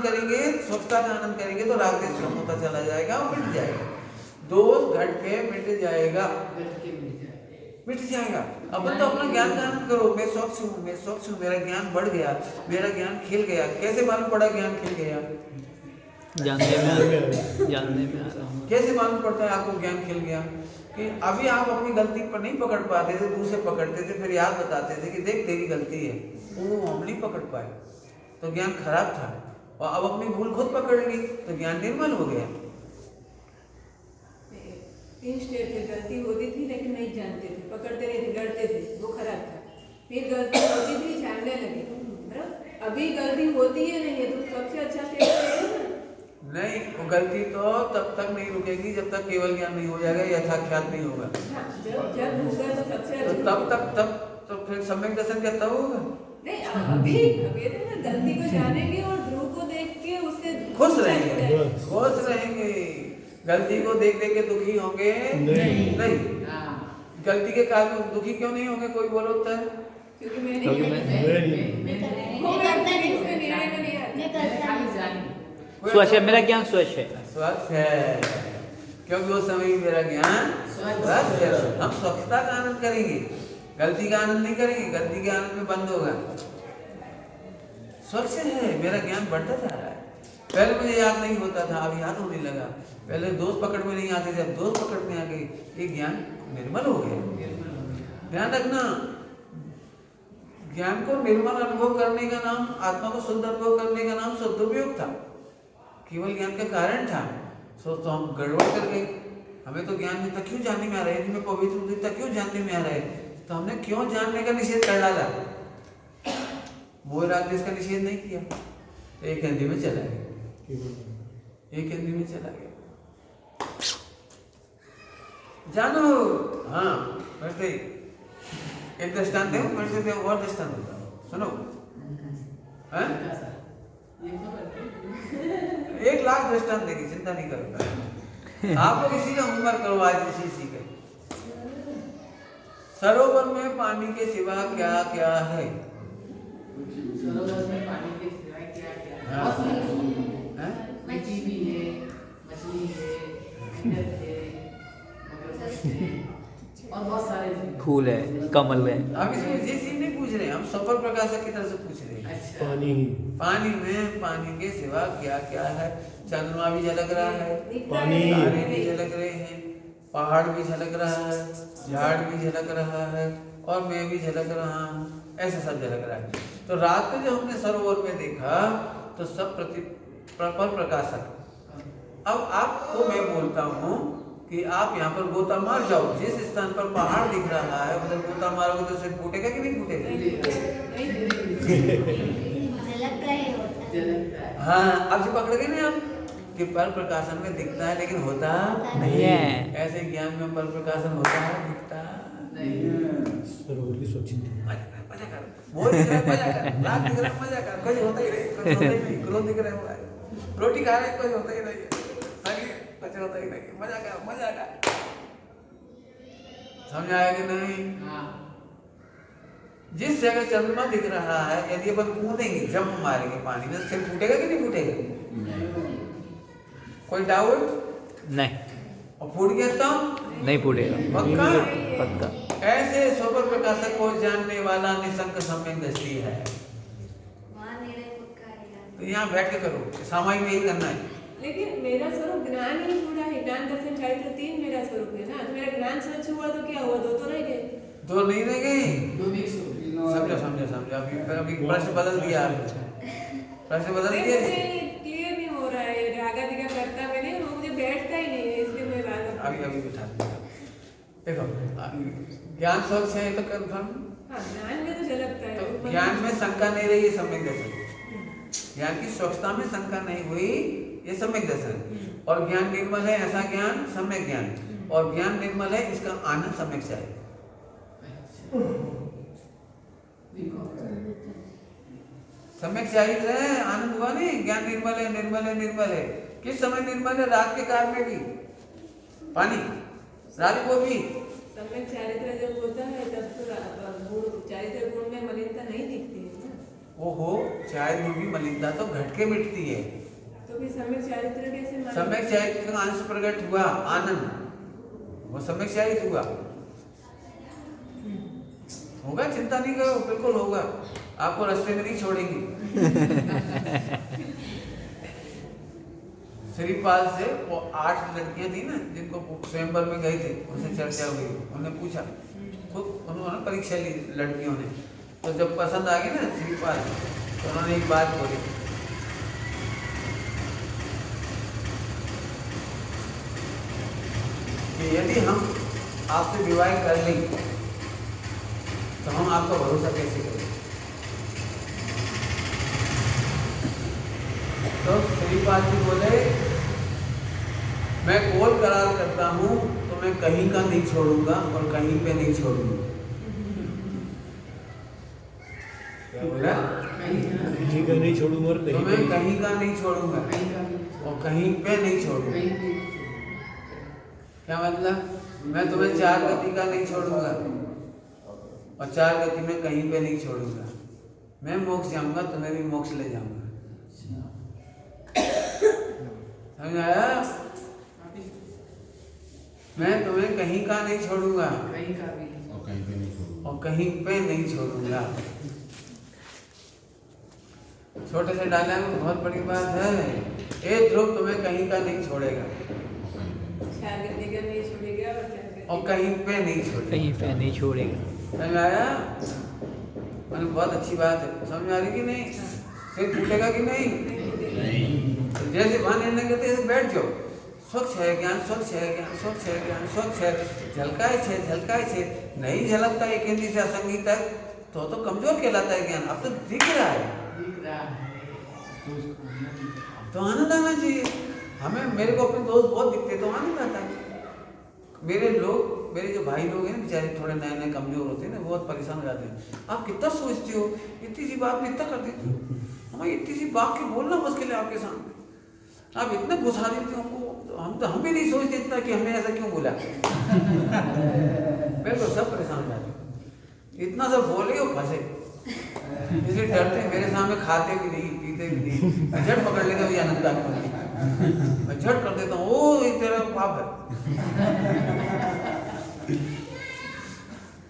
करेंगे तो राग देश कम होता चला जाएगा और मिट जाएगा। दोष घट के मिट जाएगा। अब तो अपना ज्ञान का आनंद करो। मैं स्वच्छ हूँ, मेरा ज्ञान बढ़ गया, मेरा ज्ञान खिल गया। कैसे मालूम पड़ा ज्ञान खिल गया? जानने में आ रहा हूँ। कैसे मालूम पड़ता है आपको ज्ञान खिल गया? कि अभी आप अपनी गलती पर नहीं पकड़ पाते थे, दूर से पकड़ते थे, फिर याद बताते थे कि देख तेरी गलती है। वो हम नहीं पकड़ पाए तो ज्ञान खराब था। और अब अपनी भूल खुद पकड़ ली तो ज्ञान निर्मल हो गया। 3 स्टेप पे गलती होती थी लेकिन नहीं जानते थे, पकड़ते नहीं थे, डरते थे, वो खराब था। फिर गलती होती थी, जानने लगे। अभी गलती होती है नहीं है तो सबसे अच्छा स्टेप है ना। नहीं, वो गलती तो तब तक नहीं रुकेगी जब तक केवल ज्ञान नहीं हो जाएगा, यथाख्यात नहीं होगा। जब होगा तो सबसे तो तब तो फिर सम्यक दर्शन क्या तब होगा? नहीं, अभी तो गलती को जानेंगे और ध्रुव को देख के उससे खुश रहेंगे। गलती को देख के दुखी होंगे नहीं। गलती के कारण दुखी क्यों नहीं होंगे? कोई बोलो होता है क्योंकि स्वच्छ है, मेरा ज्ञान स्वच्छ है। स्वच्छ है क्योंकि वो समय मेरा ज्ञान स्वच्छ है। हम स्वच्छता का आनंद करेंगे, गलती का आनंद नहीं करेंगे। गलती के आनंद में बंद होगा। स्वच्छ है, मेरा ज्ञान बढ़ता जा रहा है। पहले मुझे याद नहीं होता था, अब याद होने लगा। पहले दोस्त पकड़ में नहीं आते थे, अब दोस्त पकड़ में आ गए। ये ज्ञान निर्मल हो गया। ध्यान रखना, ज्ञान को निर्मल अनुभव करने का नाम, आत्मा को शुद्ध अनुभव करने का नाम शुद्धोपयोग था, केवल ज्ञान का कारण था। तो हम गड़बड़ कर गए। हमें तो ज्ञान में क्यों जानने में आ रहा है, मैं पवित्र हूँ क्यों जानने में आ रहा है, तो हमने क्यों जानने का निषेध कर डाला। मोह राग देश का निषेध नहीं किया, एक हिंदी में चला गया। जानो, हाँ वैसे एक दृष्टांत है, फिर से और दृष्टांत होता है, सुनो। 1 लाख दृष्टांत देगी, चिंता नहीं करो। आप लोग इसी का होमवर्क करो आज, इसी का। सरोवर में पानी के सिवा क्या क्या है? सरोवर में पानी के सिवा क्या क्या है? मछली भी है, मछली है, मेंढक है, मगरमच्छ है और बहुत सारे फूल है, कमल है। आप इसमें ये चीज नहीं पूछ रहे, हम सफल प्रकाशक की तरफ से पूछ रहे हैं। अच्छा। पानी में पानी के सिवा क्या क्या है? चंद्रमा भी झलक रहा है, पानी तारे भी झलक रहे हैं, पहाड़ भी झलक रहा है, झाड़ भी झलक रहा है और मैं भी झलक रहा हूँ, ऐसा सब झलक रहा है। तो रात में जो हमने सरोवर में देखा तो सब प्रकाशक अब आपको मैं बोलता हूँ कि आप यहाँ पर गोता मार जाओ, जिस स्थान पर पहाड़ दिख रहा है उधर गोता मारोगे तो सिर फूटेगा कि नहीं फूटेगा? झलक का ही होता है। झलकता है। हाँ, अब जो पकड़ गए ना आप कि पर प्रकाशन में दिखता है लेकिन होता नहीं है। ऐसे ज्ञान में पर प्रकाशन होता है, दिखता नहीं है। सरोवर की स्वच्छता। मजा कर, वो दिख रहा है, मजा कर, रात दिख रहा है, मजा कर, कुछ होता ही नहीं, कुछ होता ही नहीं, क्रोध दिख रहा है, रोटी खा रहे हैं, कुछ होता ही नहीं है, सही, कुछ होता ही नहीं, मजा कर, मजा कर। समझ आया कि नहीं? हाँ। जिस जगह चंद्रमा दिख रहा है, यदि अपन कूदेंगे, जंप मारेंगे पानी में, सिर फूटेगा कि नहीं फूटेगा? कोई डाउट? नहीं, और फूट गया तो नहीं फूटेगा। पक्का? पक्का। ऐसे स्वपर प्रकाशक को जानने वाला निसंक सम्यक दृष्टि है। वहाँ मेरा पक्का है। तो यहाँ बैठ के करो, सामायिक में ही करना है। लेकिन मेरा स्वरूप ज्ञान ही पूरा है, ज्ञान दर्शन चारित्र 3 मेरा स्वरूप है ना, तो मेरा ज्ञान सच हुआ तो क्या हुआ, 2 तो रह गए। दो नहीं रह गई। दो मिक्स हो गए। समझो समझो समझो, अभी प्रश्न बदल दिया आपने, प्रश्न बदल नहीं, दिया मुझे जी। ये क्लियर नहीं हो रहा है, रागा दिगा करता मैंने, वो मुझे बैठता ही नहीं है, इसलिए मैं रागा अभी अभी बिठा दिया। देखो, ज्ञान स्वच्छ है तो कंफर्म। हाँ, ज्ञान में तो झलकता है। तो ज्ञान में शंका नहीं रही, ये सम्यक दर्शन। ज्ञान की स्वच्छता में शंका नहीं हुई, ये सम्यक दर्शन। और ज्ञान निर्मल है, ऐसा ज्ञान सम्यक ज्ञान। और ज्ञान निर्मल है, इसका आनंद सम्यक से आए। सम्यक चाहिए है, आनंद हुआ नहीं। ज्ञान निर्मल है, निर्मल है, निर्मल है। किस समय निर्मल है? रात के काल में भी पानी, रात को भी। सम्यक चारित्र जब होता है तब तो गुण, चारित्र गुण में मलिनता नहीं दिखती है ना। ओहो, चाय में भी मलिनता तो घट के मिटती है। तो फिर सम्यक चारित्र कैसे माने? सम्यक चारित्र का अंश प्रकट हुआ, आनंद, वो सम्यक चारित्र हुआ। होगा, चिंता नहीं करो, बिल्कुल होगा, आपको रास्ते में नहीं छोड़ेंगे। श्रीपाल से वो 8 लड़कियां थी ना, जिनको स्वयंवर में गए थे, उनसे चर्चा हुई, उन्होंने पूछा, खुद उन्होंने परीक्षा ली लड़कियों ने, तो जब पसंद आ गई ना श्रीपाल, तो उन्होंने एक बात बोली कि यदि हम आपसे विवाह कर लें तो हम आपका भरोसा कैसे करें? तो श्रीपाल जी बोले, मैं कोल करार करता हूं तो मैं कहीं का नहीं छोड़ूंगा और कहीं पे नहीं छोड़ूंगा। क्या बोला? कहीं का नहीं छोड़ूंगा और तो कहीं मैं पे कहीं का नहीं छोड़ूंगा कहीं का भी और कहीं पे नहीं छोड़ूंगा। कहीं भी क्या मतलब? मैं तुम्हें 4 गति का नहीं छोड़ूंगा और 4 गति में कहीं पे नहीं छोड़ूंगा। मैं मोक्ष जाऊंगा, तुम्हें भी मोक्ष ले जाऊंगा। समझ आया? मैं तुम्हें कहीं का नहीं छोड़ूंगा कहीं का भी और कहीं पे नहीं छोड़ूंगा। छोटे से डायलॉग में बहुत बड़ी बात है। ए ध्रुव तुम्हें कहीं का नहीं छोड़ेगा 4 गति का नहीं छोड़ेगा और 4 गति और कहीं पे नहीं छोड़ेगा। कहीं पे नहीं छोड़ेगा। समझ आया? मैंने बहुत अच्छी बात है, समझ आ रही कि नहीं? सिर फूटेगा कि नहीं? तो जैसे वहां निर्णय करते ऐसे बैठ जाओ। स्वच्छ है ज्ञान, स्वच्छ है ज्ञान, स्वच्छ है ज्ञान, स्वच्छ है, झलकाए छे, झलकाए छे। नहीं झलकता एक इंद्री से असंगी तक तो कमजोर कहलाता है ज्ञान। अब तो दिख रहा है, दिख रहा है। तो आनंद आना चाहिए हमें। मेरे को अपने दोस्त बहुत दिखते तो आनंद आता है। मेरे जो भाई लोग हैं बेचारे थोड़े नए नए कमजोर होते हैं ना, बहुत परेशान हो जाते हैं। आप कितना सोचते हो, इतनी सी बात में इतना कर देते हो, हमें इतनी सी बात की बोलना मुश्किल है आपके सामने, आप इतना घुसा देते हो हमको। हम भी नहीं सोचते इतना कि हमने ऐसा क्यों बोला। बिल्कुल सब परेशान हो जाते, इतना सब बोले और फंसे, इसलिए डरते हैं। मेरे सामने खाते भी नहीं, पीते भी नहीं, मैं झट पकड़ लेता हूँ ये अनंता की, मैं झट कर देता हूँ, ओ एक तेरा पाप है।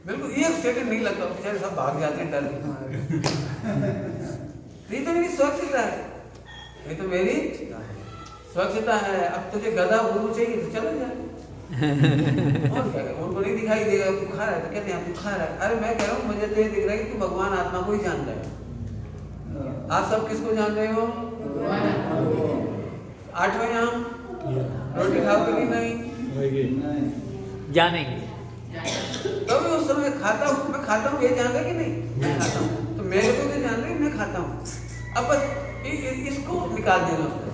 बिल्कुल 1 सेकंड नहीं लगता, बेचारे सब भाग जाते हैं डर के। ये तो मेरी स्वच्छता है, ये तो मेरी स्वच्छता है। अब तुझे गधा गुरु चाहिए तो चला जा, और क्या, उनको नहीं दिखाई देगा तू खा रहा है तो कहते हैं तू खा रहा है। अरे मैं कह रहा हूँ मुझे तो ये दिख रहा है कि तू भगवान आत्मा को ही जान रहा है। आप सब किसको जान रहे हो? 8वां नाम रोटी खाओगे कि नहीं? जानेंगे। तो भी उस समय खाता हूँ, मैं खाता हूँ, ये जान रहे कि नहीं? मैं खाता हूँ, तो मेरे को भी जान रहे मैं खाता हूँ। अब बस इसको निकाल देना उसमें।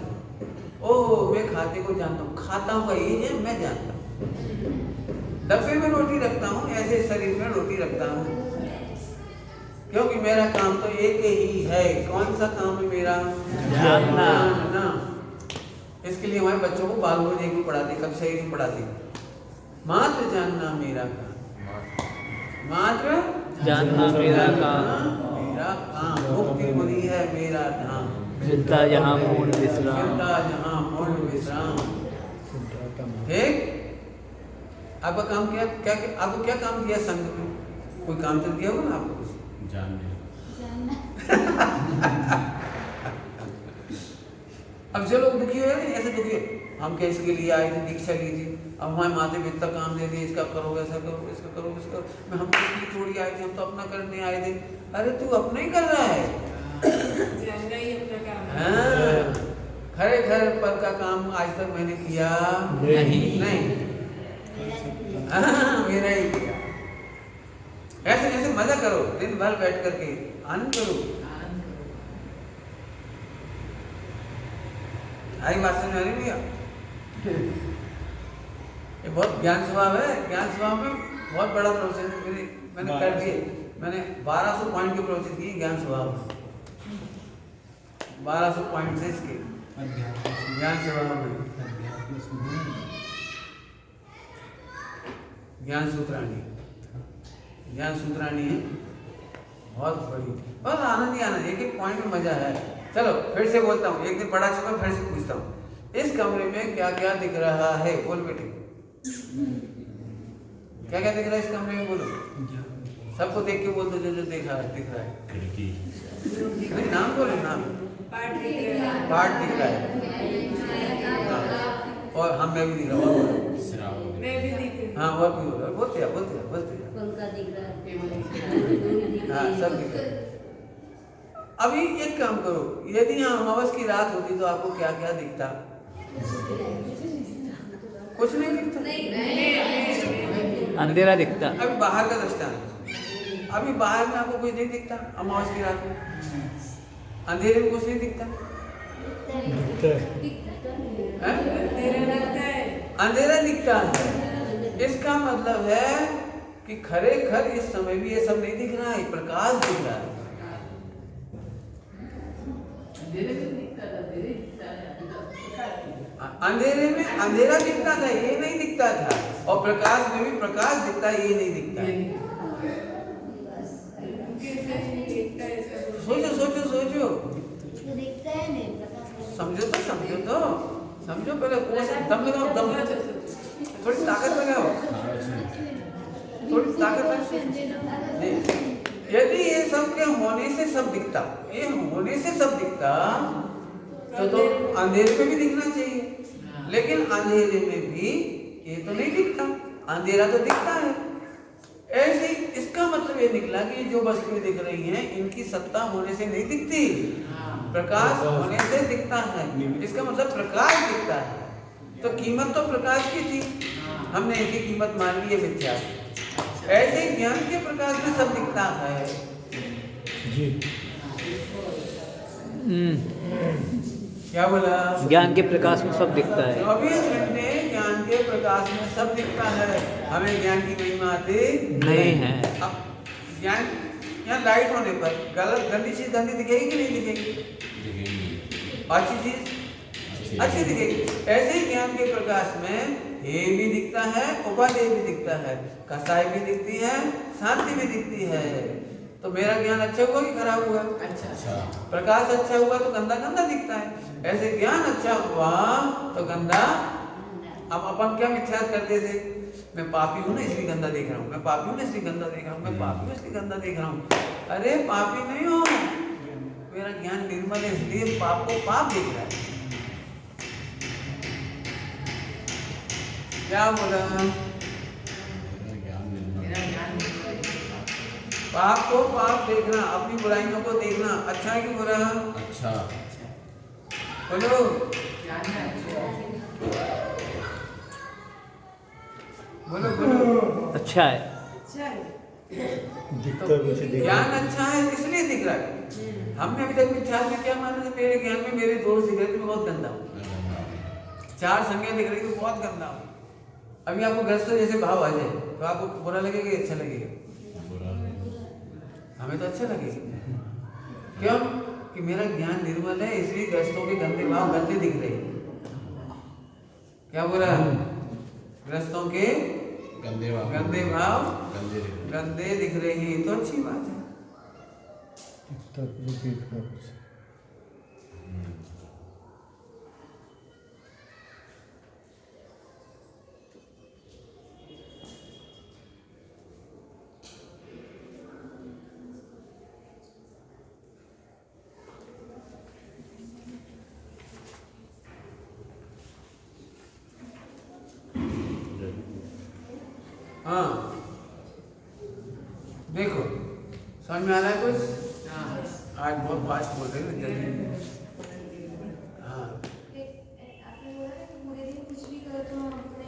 ओह, मैं खाते को जानता हूँ, खाता हूँ का ये है, मैं जानता हूँ। डब्बे में रोटी रखता हूँ, ऐसे शरीर में रोटी रखता हूँ, क्योंकि मेरा काम तो एक ही है। कौन सा काम है मेरा? जानना। ना, इसके लिए हमारे बच्चों को बाल बोझ एक पढ़ाते, कक्षा एक पढ़ाते। मात्र जानना मेरा काम, मात्र जानना मेरा काम, मेरा काम। मुक्ति बुरी है मेरा धाम, मिलता जहाँ मूल विश्राम। मिलता जहाँ मूल विश्राम। ठीक? आपका काम क्या आपको क्या काम किया संघ में? कोई काम तो किया होगा ना आपको? जानना। अब जो लोग दुखी हुए ना, ऐसे दुखी है, हम क्या इसके लिए आए थे, दीक्षा ली थी, अब हमारे माथे पे इतना काम दे दिए, इसका करो, ऐसा करो, इसका करो, इसका। मैं हम इसलिए थोड़ी आए थे, हम तो अपना करने आए थे। अरे तू अपना ही कर रहा है। जानना ही अपना काम है। हाँ, खरे घर पर का काम आज तक मैंने किया नहीं। हाँ, मेरा ही किया। ऐसे ऐसे मजा करो, दिन भर बैठ करके आनंद करो। आई बात समझ आ रही भैया? ये बहुत ज्ञान स्वभाव है। ज्ञान स्वभाव में बहुत बड़ा प्रोसेस है। मैंने कर दिए, मैंने 1200 पॉइंट के प्रोसेस किए ज्ञान स्वभाव में। 1200 पॉइंट से इसके ज्ञान स्वभाव में। ज्ञान सूत्राणी है, बहुत बड़ी, बस आनंद ही आनंद। एक एक पॉइंट में मजा है। चलो फिर से बोलता हूँ, एक दिन पढ़ा चुका, फिर से पूछता हूँ, इस कमरे में क्या क्या दिख रहा है? बोल बेटे, क्या क्या दिख रहा है इस कमरे में? बोलो, सबको देख के बोल दो जो जो दिख रहा है। नहीं, नाम बोलो, नाम। पार्ट दिख रहा है। और हम मैं भी दिख रहा हूँ। मैं भी दिख रही हूँ। हाँ, और भी हो रहा है। बोलते हैं। पंखा दिख रहा है। हाँ, सब दिख रहा है। अभी एक काम करो, यदि यहाँ अमावस की रात होती तो आपको क्या क्या दिखता? कुछ नहीं दिखता। अंधेरा दिखता। अभी बाहर का दृष्टांत, अभी बाहर में आपको कुछ नहीं दिखता अमावस की रात में? अंधेरे में कुछ नहीं दिखता? अंधेरा दिखता है। इसका मतलब है कि खरे खर इस समय भी ये सब नहीं दिख रहा है, प्रकाश दिख रहा है। अंधेरे में अंधेरा दिखता था, ये नहीं दिखता था, और प्रकाश में भी प्रकाश दिखता है, ये नहीं दिखता। सोचो सोचो सोचो, समझो तो समझो पहले। दम लगाओ, दम, थोड़ी ताकत लगाओ, थोड़ी ताकत लगाओ। यदि ये सब के होने से सब दिखता, ये होने से सब दिखता, तो अंधेरे में भी दिखना चाहिए। लेकिन अंधेरे में भी ये तो नहीं दिखता, अंधेरा तो दिखता है। ऐसे इसका मतलब ये निकला कि जो वस्तुएं दिख रही हैं, इनकी सत्ता होने से नहीं दिखती, प्रकाश होने से दिखता है। इसका मतलब प्रकाश दिखता है। तो कीमत तो प्रकाश की थी, हमने इनकी कीमत मान ली है मिथ्या। ऐसे ज्ञान के प्रकाश में सब दिखता है। क्या बोला? ज्ञान के प्रकाश में सब दिखता है। 24 घंटे ज्ञान के प्रकाश में सब दिखता है। हमें ज्ञान की महिमा आती नहीं है। अब ज्ञान यहाँ लाइट होने पर गलत गंदी चीज गंदी दिखेगी कि नहीं दिखेगी? अच्छी चीज अच्छी दिखेगी। ऐसे ही ज्ञान के प्रकाश में हे भी दिखता है, उपादेय भी दिखता है, कसाई भी दिखती है, शांति भी दिखती है। तो मेरा ज्ञान अच्छा हुआ कि खराब हुआ? अच्छा। प्रकाश अच्छा हुआ तो गंदा गंदा दिखता है। ऐसे ज्ञान अच्छा हुआ तो गंदा। अब अपन क्या मिथ्यात करते थे? मैं पापी हूँ ना इसलिए गंदा देख रहा हूँ, मैं पापी हूँ ना इसलिए गंदा देख रहा हूँ, मैं पापी हूँ इसलिए गंदा देख रहा हूँ। अरे पापी नहीं हो, मेरा ज्ञान निर्मल है इसलिए पाप को पाप देख रहा है। क्या बोला? पाप को पाप देखना, अपनी बुराइयों को देखना। अच्छा है कि बुरा? अच्छा। बोलो। अच्छा है। अच्छा है। दिखता कुछ दिख ज्ञान अच्छा है इसलिए दिख रहा है। हमने अभी तक विचार में क्या माना था, मेरे ज्ञान में मेरे दोस्त दिख रहे थे, मैं बहुत गंदा हूँ। 4 संज्ञा दिख रही थी, बहुत गंदा हूँ। अभी आपको ग्रस्त जैसे भाव आ जाए तो आपको बुरा लगेगा कि अच्छा लगेगा? हमें तो अच्छा लगेगा। क्यों? कि मेरा ज्ञान निर्मल है, इसलिए ग्रस्तों के गंदे भाव गंदे दिख रहे हैं। क्या बोला? ग्रस्तों के गंदे भाव गंदे दिख रहे हैं, तो अच्छी बात है। दिखता कुछ। हाँ, देखो समझ में आ रहा है कुछ? आज बहुत फास्ट बोल रहे हैं जल्दी। हाँ, आपने बोला ना कि पूरे दिन कुछ भी करो तो हम अपने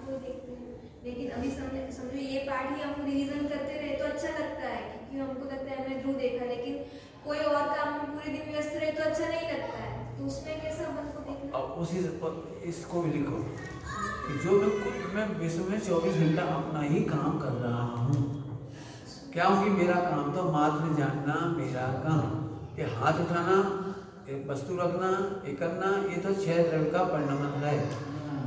को देखते हैं, लेकिन अभी समझो ये पार्ट ही हम रिवीजन करते रहे तो अच्छा लगता है, क्योंकि हमको लगता है हमने ध्रुव देखा, लेकिन कोई और काम में पूरे दिन व्यस्त रहे तो अच्छा नहीं लगता है। तो उसमें कैसा अपन को देखना? अब उसी इसको भी लिखो कि जो मैं विश्व में 24 घंटा अपना ही काम कर रहा हूँ। क्या हूँ कि मेरा काम तो मात्र जानना, मेरा काम ये हाथ उठाना, एक वस्तु रखना, ये करना, ये तो 6 द्रव्य का परिणमन है।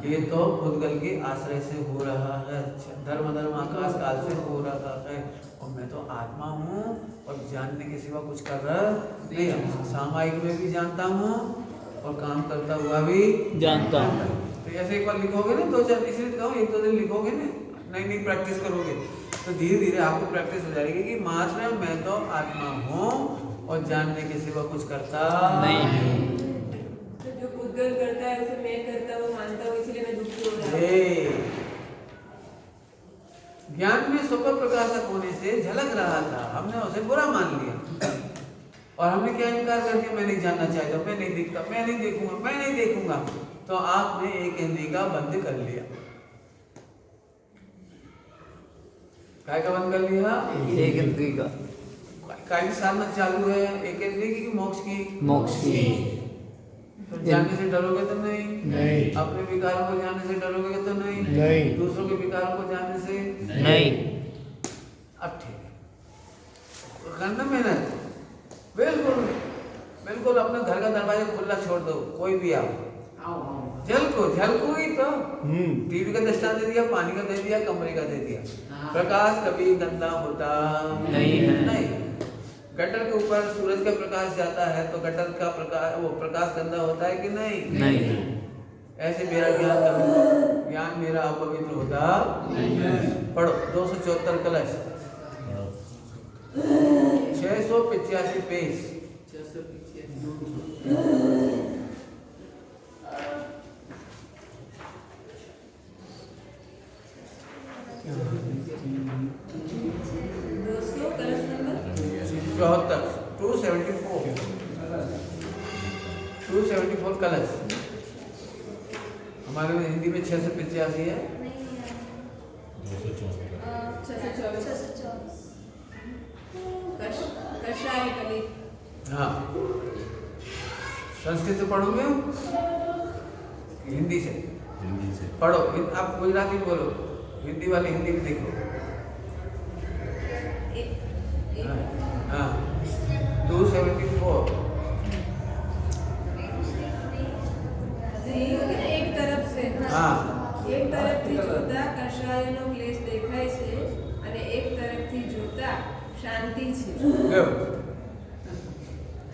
ये तो भूतगल के आश्रय से हो रहा है, धर्म आकाश काल से हो रहा है। और मैं तो आत्मा हूँ और जानने के सिवा कुछ कर रहा नहीं। सामायिक में भी जानता हूँ और काम करता हुआ भी जानता हूँ। तो ऐसे एक बार लिखोगे ना, 2-4, इसलिए कहूँ 1-2 दिन लिखोगे ना, नई प्रैक्टिस करोगे तो धीरे धीरे आपको प्रैक्टिस हो जाएगी कि मात्र मैं तो आत्मा हूँ और जानने के सिवा कुछ करता नहीं। तो जो भूतगल करता है उसे मैं करता हूँ, मानता हूँ, इसलिए मैं दुखी हो रहा हूँ। ज्ञान में सुपर प्रकाशक होने से झलक रहा था, हमने उसे बुरा मान लिया और हमने क्या इनकार करके मैं नहीं जानना चाहता, मैं नहीं दिखता, मैं नहीं देखूंगा, मैं नहीं देखूंगा। तो आपने एक इंद्रिय का बंद कर लिया। काय का बंद कर लिया? एक इंद्रिय का। काय की साधना चालू है, एक इंद्रिय की मोक्ष की? मोक्ष की। तो जानने से डरोगे तो नहीं? नहीं। अपने विकारों को जानने से डरोगे तो नहीं? नहीं। दूसरों के विकारों को जानने से नहीं। अब ठीक है, करना मेहनत, बिल्कुल बिल्कुल अपने घर का दरवाजा खुला छोड़ दो, कोई भी आओ, झलको ही तो। टीवी का दृष्टांत दे दिया, पानी का दे दिया, कमरे का दे दिया। प्रकाश कभी गंदा होता नहीं है। नहीं। गटर के ऊपर सूरज का प्रकाश जाता है तो गटर का प्रकाश, वो प्रकाश गंदा होता है कि नहीं? नहीं। ऐसे मेरा ज्ञान मेरा अपवित्र होता नहीं। पढ़ो 274 कलश 685 पेज। कलश नंबर 274 कलश। हमारे में हिंदी में 685 है। नहीं 624 कषाय कली। हाँ, संस्कृत से पढ़ोगे? हिंदी से पढ़ो। आप गुजराती बोलो, हिंदी वाले हिंदी में देखो। हाँ, 274। એક તરફ છે हाँ, એક તરફથી જોતા કષાયનો ક્લેશ દેખાય છે અને એક તરફથી જોતા શાંતિ છે। लो।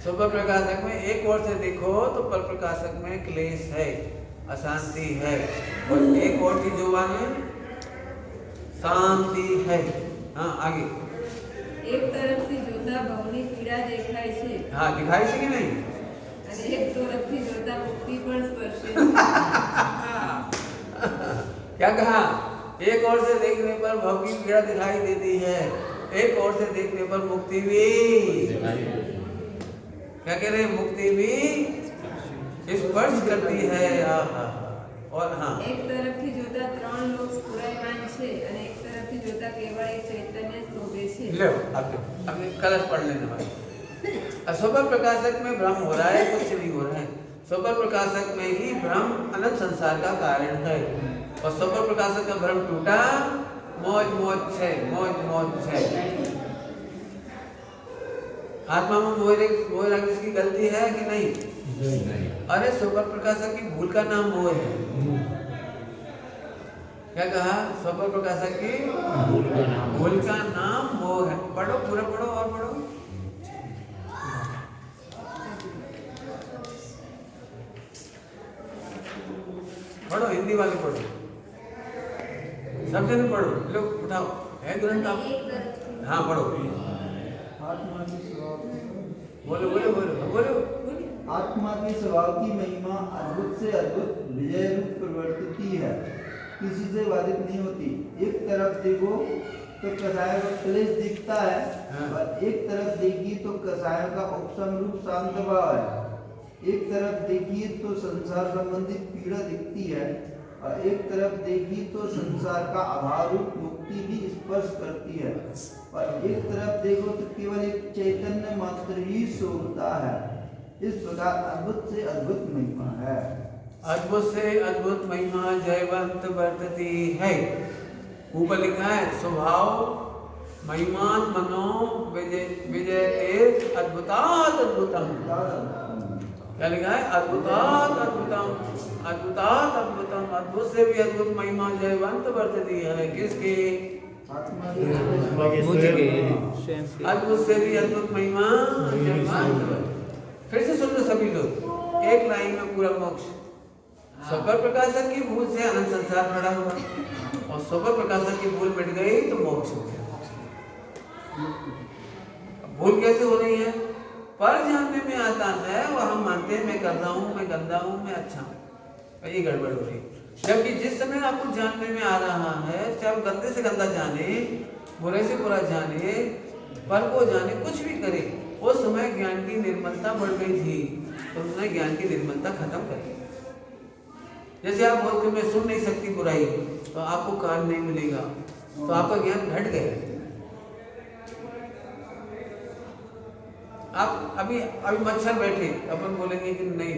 सुपर प्रकाशक में एक ओर से देखो तो पर प्रकाशक में क्लेश है, अशांति है, और एक ओर की जुबान में शांति है। हाँ, आगे। એક તરફથી જોતા ભવની પીડા દેખાય છે हाँ, दिखाई से कि नहीं? અને એક તરફથી જોતા મુક્તિ પણ સ્પર્શે। क्या कहा? एक ओर से देखने पर भव की पीड़ा दिखाई देती है, एक ओर से देखने पर मुक्ति भी। क्या कह रहे हैं? मुक्ति भी स्पर्श करती है। और हाँ, એક તરફથી જોતા ત્રણ લોક સ્ફુરાયમાન છે અને એક તરફથી જોતા કેવળ એક ચૈતન્ય શોભે છે लो अब कलश पढ़ लेने वाले स्वपर प्रकाशक में भ्रम हो रहा है, कुछ नहीं हो रहा है। स्वपर प्रकाशक में ही भ्रम अनंत संसार का कारण है, और स्वपर प्रकाशक का भ्रम टूटा, मौज मौज है, मौज मौज है। आत्मा में मोह रखने की गलती है कि नहीं? अरे स्वपर प्रकाशक की भूल का नाम मोह है। क्या कहा? स्वपर प्रकाशक की भूल का नाम मोह है। पढ़ो, पूरा पढ़ो और पढ़ो। पढ़ो, हिंदी वाले पढ़ो, सब जने पढ़ो। लो उठाओ, है ग्रंथ आप? एक तरफ हाँ पढ़ो, आत्मा की स्वभाव बोलो बोलो बोलो बोलो। आत्मा के स्वभाव की महिमा अद्भुत से अद्भुत विजय रूप प्रवर्तित है, किसी से बाधित नहीं होती। एक तरफ देखो तो कसायों का क्लेश दिखता है, हाँ। और एक तरफ देखिए तो कसायों का उपशम रूप शांत भाव है। एक तरफ देखिए तो संसार संबंधित पीड़ा दिखती है, और एक तरफ देखिए तो संसार का अभाव रूप मुक्ति भी स्पर्श करती है, और एक तरफ देखो तो केवल एक चैतन्य मात्र ही शोभता है। इस प्रकार अद्भुत से अद्भुत महिमा है। अद्भुत से अद्भुत महिमा जयवंत वर्तती है। ऊपर लिखा है स्वभाव महिमान मनो विजय विजय अद्भुतात् अद्भुतम। क्या लिखा है? अद्भुतात् अद्भुतम, अद्भुतात् अद्भुतम। अद्भुत से भी अद्भुत महिमा जयवंत वर्तती है। किसकी? मुझे स्वयं के अद्भुत से भी अद्भुत महिमा जयवंत। फिर से सुन लो सभी लोग, एक लाइन में पूरा मोक्ष। स्वपर प्रकाशक की भूल से अनंत संसार खड़ा हुआ, और स्वपर प्रकाशक की भूल मिट गई तो मोक्ष हो गया। भूल कैसे हो रही है? पर जानने में आता है और हम मानते हैं मैं कर रहा हूँ, मैं गंदा हूँ, मैं अच्छा हूँ, ये गड़बड़ हो रही है। जबकि जिस समय आपको जानने में आ रहा है, चाहे वो गंदे से गंदा जाने, बुरे से बुरा जाने, पर को जाने, कुछ भी करे, वो समय ज्ञान की निर्मलता बढ़ गई थी, तो उसने ज्ञान की निर्मलता खत्म कर दी। जैसे आप बोलते मैं सुन नहीं सकती बुराई, तो आपको कान नहीं मिलेगा, तो आपका ज्ञान घट गया। आप अभी मच्छर बैठे, अपन बोलेंगे कि नहीं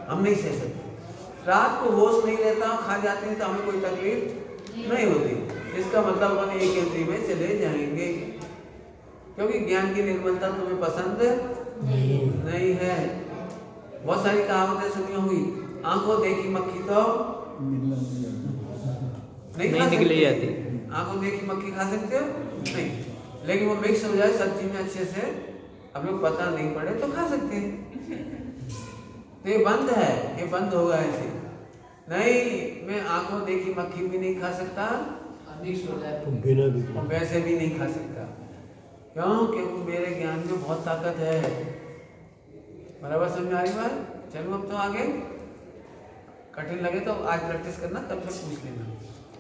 हम नहीं सह सकते। रात को होश नहीं रहता, खा जाते हैं तो हमें कोई तकलीफ नहीं होती। इसका मतलब अपन एक इंद्रिय में चले जाएंगे, क्योंकि ज्ञान की निर्मलता तुम्हें पसंद नहीं है। बहुत सारी कहावतें सुनी होंगी, आंखों देखी मक्खी तो नहीं निकली जाती। आंखों देखी मक्खी खा सकते हो? नहीं, लेकिन वो मिक्स हो जाए सब्जी में अच्छे से, अब लोग पता नहीं पड़े तो खा सकते हैं। तो ये बंद है, ये बंद होगा ऐसे। नहीं, मैं आंखों देखी मक्खी भी नहीं खा सकता, वैसे भी नहीं खा सकता। क्यों? क्योंकि मेरे ज्ञान में बहुत ताकत है। बराबर समझ में आ रही बात? चलो अब तो आगे, कठिन लगे तो आज प्रैक्टिस करना, कल से पूछ लेना।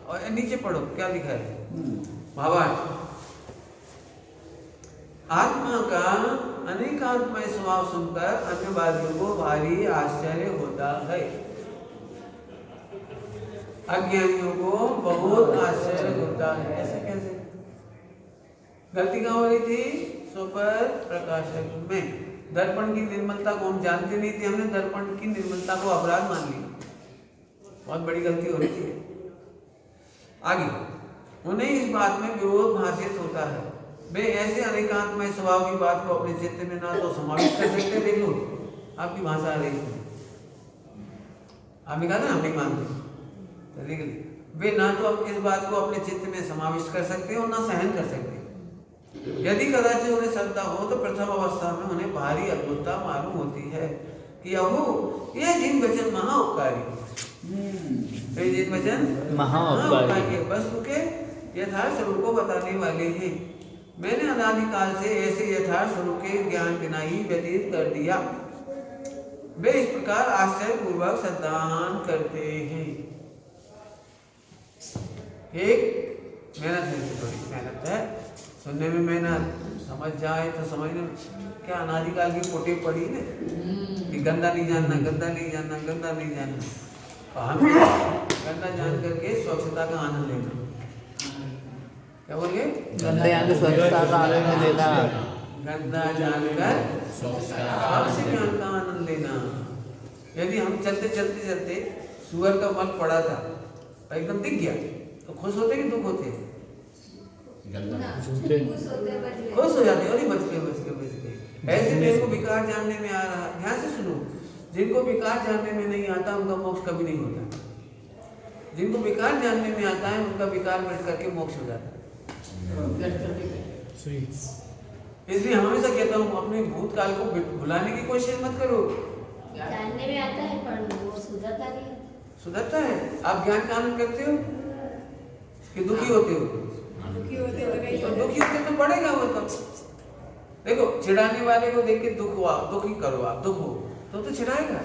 और नीचे पढ़ो क्या लिखा है भावार्थ। आत्मा का अनेकांतमय स्वभाव सुनकर अन्यवादियों को भारी आश्चर्य होता है, अज्ञानियों को बहुत आश्चर्य होता है। ऐसे कैसे? गलती कहाँ हो रही थी? स्वपर प्रकाशक में। दर्पण की निर्मलता को हम जानते नहीं थे, हमने दर्पण की निर्मलता को अपराध मान लिया। बहुत बड़ी गलती हो रही थी। आगे उन्हें इस बात में विरोध भाषित होता है, वे ऐसे अनेकांतमय स्वभाव की बात को अपने चित्त में ना तो समाविष्ट कर सकते। देख लो आपकी भाषा आ रही है, आपने कहा ना हम नहीं मानते, तो देख ली। वे ना तो इस बात को अपने चित्त में समाविष्ट कर सकते और ना सहन कर सकते। यदि कदाचित उन्हें श्रद्धा हो तो प्रथम अवस्था में उन्हें भारी अद्भुतता मालूम होती है कि अहो ये जिन वचन महाउपकारी, ये जिन वचन महाउपकारी वस्तु के यथार्थ स्वरूप को बताने वाले हैं। मैंने अनादिकाल से ऐसे यथार्थ स्वरूप के ज्ञान बिना ही व्यतीत कर दिया। वे इस प्रकार आश्चर्य पूर्वक संधान करते हैं। एक मेहनत है, थोड़ी मेहनत है, सुनने में मेहनत, समझ जाए तो समझने में क्या अनादिकाल की पोटे पड़ी ने कि गंदा नहीं जानना, गंदा नहीं जानना, गंदा नहीं जानना, और हम गंदा जान करके स्वच्छता का आनंद लेना। क्या बोल गए? गंदे आने स्वच्छता का आनंद लेना। गंदा जानकर सबसे ज्ञान का आनंद लेना। यदि हम चलते चलते चलते सुअर का मल पड़ा था और एकदम दिख गया तो खुश होते कि दुख होते? खुश होते हैं, बच गए। खुश हो जाते, अरे बच गए बच गए बच गए। ऐसे जिनको विकार जानने में आ रहा, ध्यान से सुनो, जिनको विकार जानने में नहीं आता उनका मोक्ष कभी नहीं होता। जिनको विकार जानने में आता है उनका विकार मिट करके मोक्ष हो जाता है। इसलिए हमेशा कहता हूँ अपने भूतकाल को भुलाने की कोशिश मत करो। जानने में आता है पर वो सुधरता नहीं है। सुधरता है। आप ज्ञान का आनंद करते हो कि दुखी होते हो? दुखी होते हो नहीं तो दुखी होते तो बढ़ेगा वो तो। देखो चिढ़ाने वाले को देख के दुख हो, आप दुखी करो, आप दुख हो तो चिढ़ाएगा।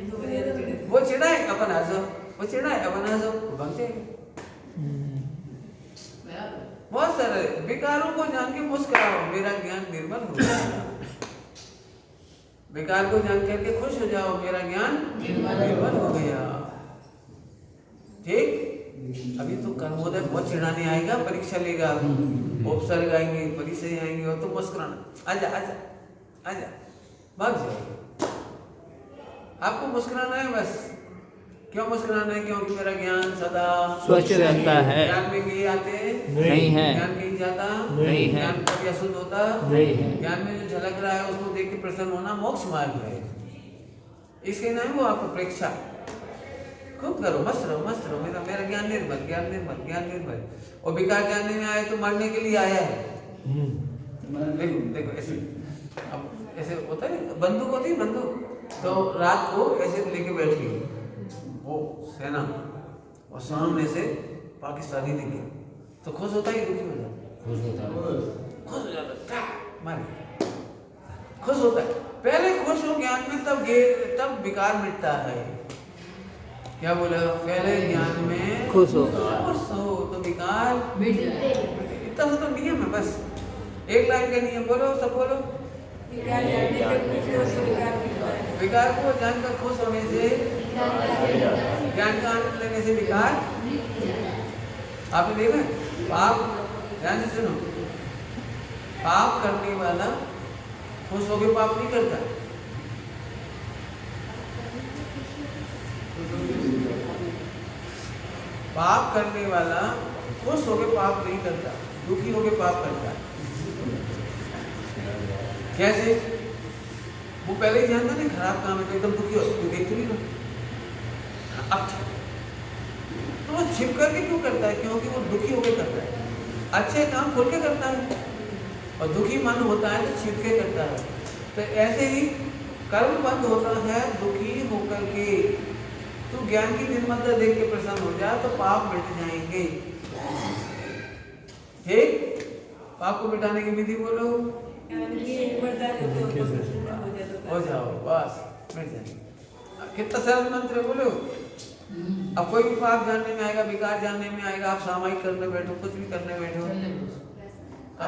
तो वो ज्यादा चिढ़ वो चिढ़ाए अपन हंसो, वो चिढ़ाए अपन हंसो, वो भाग जाएगा। बहुत सारे विकारों को जान के मुस्कुराओ, मेरा ज्ञान निर्मल हो गया। विकार को जान करके खुश हो जाओ, मेरा ज्ञान निर्मल हो गया। ठीक? अभी तो कर्मोदय बहुत चिढ़ाने आएगा, परीक्षा लेगा, उपसर्ग आएंगे, परीक्षा आएंगे और तो मुस्कुराना, आजा आजा आजा, भाग जाएगा। आपको मुस्कुराना है बस। क्यों मुस्कुराना है? क्योंकि मेरा ज्ञान सदा स्वच्छ रहता है। ज्ञान में कहीं आते नहीं है। ज्ञान कहीं जाता नहीं है। ज्ञान कभी अशुद्ध होता नहीं है। ज्ञान में जो झलक रहा है उसको देख के प्रसन्न होना मोक्ष मार्ग है। इसके नाम वो आपको प्रेक्षा खूब करो, मस्त रहो, मेरा ज्ञान निर्मल, ज्ञान निर्मल, ज्ञान निर्मल। और विकार जानने में आए तो मरने के लिए आया है। देखो देखो ऐसे, अब ऐसे होता है, बंदूक होती है बंदूक, तो रात को ऐसे लेके बैठी वो सेना और सामने से पाकिस्तानी दिखे तो खुश होता है कि दुखी हो जाता है? खुश हो जाता है, मारे खुश होता है। पहले खुश हो ज्ञान में, तब विकार मिटता है। क्या बोला? पहले ज्ञान में खुश हो तो विकार मिट जाए। इतना सा तो नियम है बस। एक लाइन का नियम बोलो, सब बोलो। विकार जानने के खुश हो तो विकार मिटता है। विकार को जानकर खुश होने से, ज्ञान का आनंद लेने से विकार। आपने देखा पाप, ध्यान से सुनो, पाप करने वाला खुश होकर पाप नहीं करता। पाप करने वाला खुश होकर पाप नहीं करता, दुखी होकर पाप करता है। कैसे? वो पहले ही जानता नहीं खराब काम है तो एकदम दुखी हो, तू देख तो नहीं रहा। अब तो वो छिप करके क्यों करता है? क्योंकि वो दुखी होकर करता है। अच्छे काम खोल के करता है और दुखी मन होता है तो छिप के करता है। तो ऐसे ही कर्म बंद होता है दुखी होकर के। तू ज्ञान की निर्मलता देख के प्रसन्न हो जा तो पाप मिट जाएंगे। ठीक? पाप को मिटाने की विधि बोलो। हो जाओ बस, मिट जाएंगे। कितना सरल मंत्र है बोलो। अब कोई भी पाप जानने में आएगा, विकार जानने में आएगा, आप सामायिक करने बैठो, कुछ भी करने बैठो,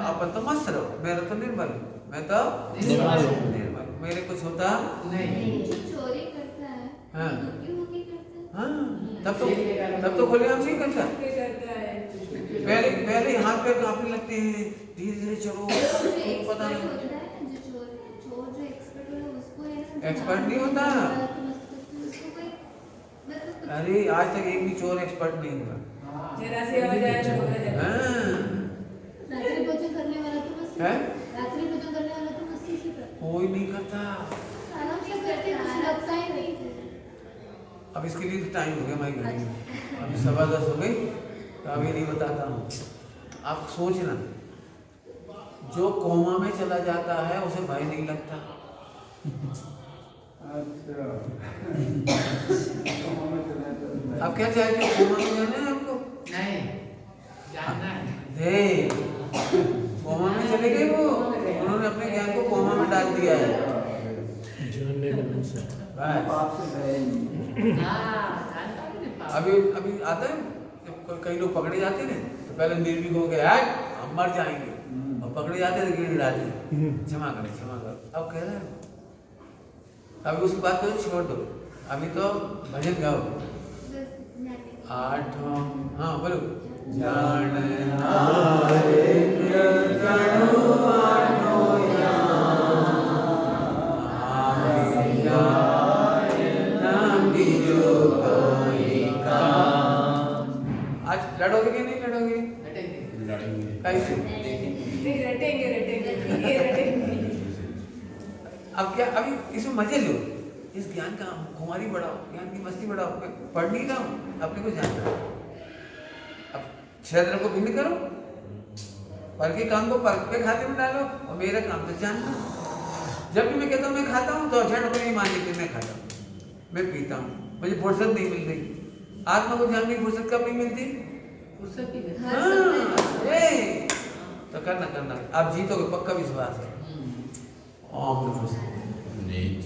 अपन तो मस्त रहो, मेरा तो निर्मल, मैं तो निर्मल, मेरे कुछ होता नहीं। जो चोरी करता है, हाँ। दुखी होके करता है। हाँ, तब तो खुले हम से ही करता है। पहले हाथ पैर कांपने लगते हैं, धीरे धीरे चलो, पता नहीं। एक्सपर्ट नहीं होता। अरे आज तक एक भी चोर एक्सपर्ट नहीं हुआ। जरा से हो जाए तो हो जाए। रात्रि भोजन करने वाला तो बस है? रात्रि भोजन करने वाला तो बस इसी पर कोई नहीं करता। आराम से करते हैं, कुछ लगता ही नहीं। अब इसके लिए तो टाइम हो गया हमारी घड़ी में, अभी 10:15 हो गई तो अभी नहीं बताता हूँ। आप सोचना, जो कोमा में चला जाता है उसे भय नहीं लगता। आप क्या चाहते हो? कोमा में जाना है आपको? नहीं, जानना है। कोमा में चले गए वो, उन्होंने अपने ज्ञान को कोमा में डाल दिया है। अभी आता है कई लोग पकड़े जाते हैं तो पहले निर्भीक हो गए हम मर जाएंगे, और पकड़े जाते हैं तो गिर डालते, क्षमा करो। अब कह रहे हैं अभी उसकी बात करो, छोड़ दो, अभी तो भजन गाओ। 8 हाँ बोलो। जानना नित्य कणु आठो आज लड़ोगे कि नहीं लड़ोगे? कैसे? नहीं रटेंगे रटेंगे ये रटेंगे। अब क्या अभी इसमें मजे लो, इस ज्ञान का खुमारी बढ़ाओ, ज्ञान की मस्ती बढ़ाओ। मैं पढ़ नहीं रहा हूँ, अपने को जानना है। अब क्षेत्र को भिन्न करो, पर के काम को पर के खाते में डालो और मेरा काम तो जानना। जब भी मैं कहता हूँ मैं खाता हूँ तो अक्षर को नहीं मान लेते मैं खाता हूँ, मैं पीता हूँ, मुझे फुर्सत नहीं मिल रही। आत्मा को जानने की फुर्सत कब नहीं मिलती? फुर्सत ही नहीं। हर समय तो करना आप जीतोगे, पक्का विश्वास है। ओम नमः शिवाय। निज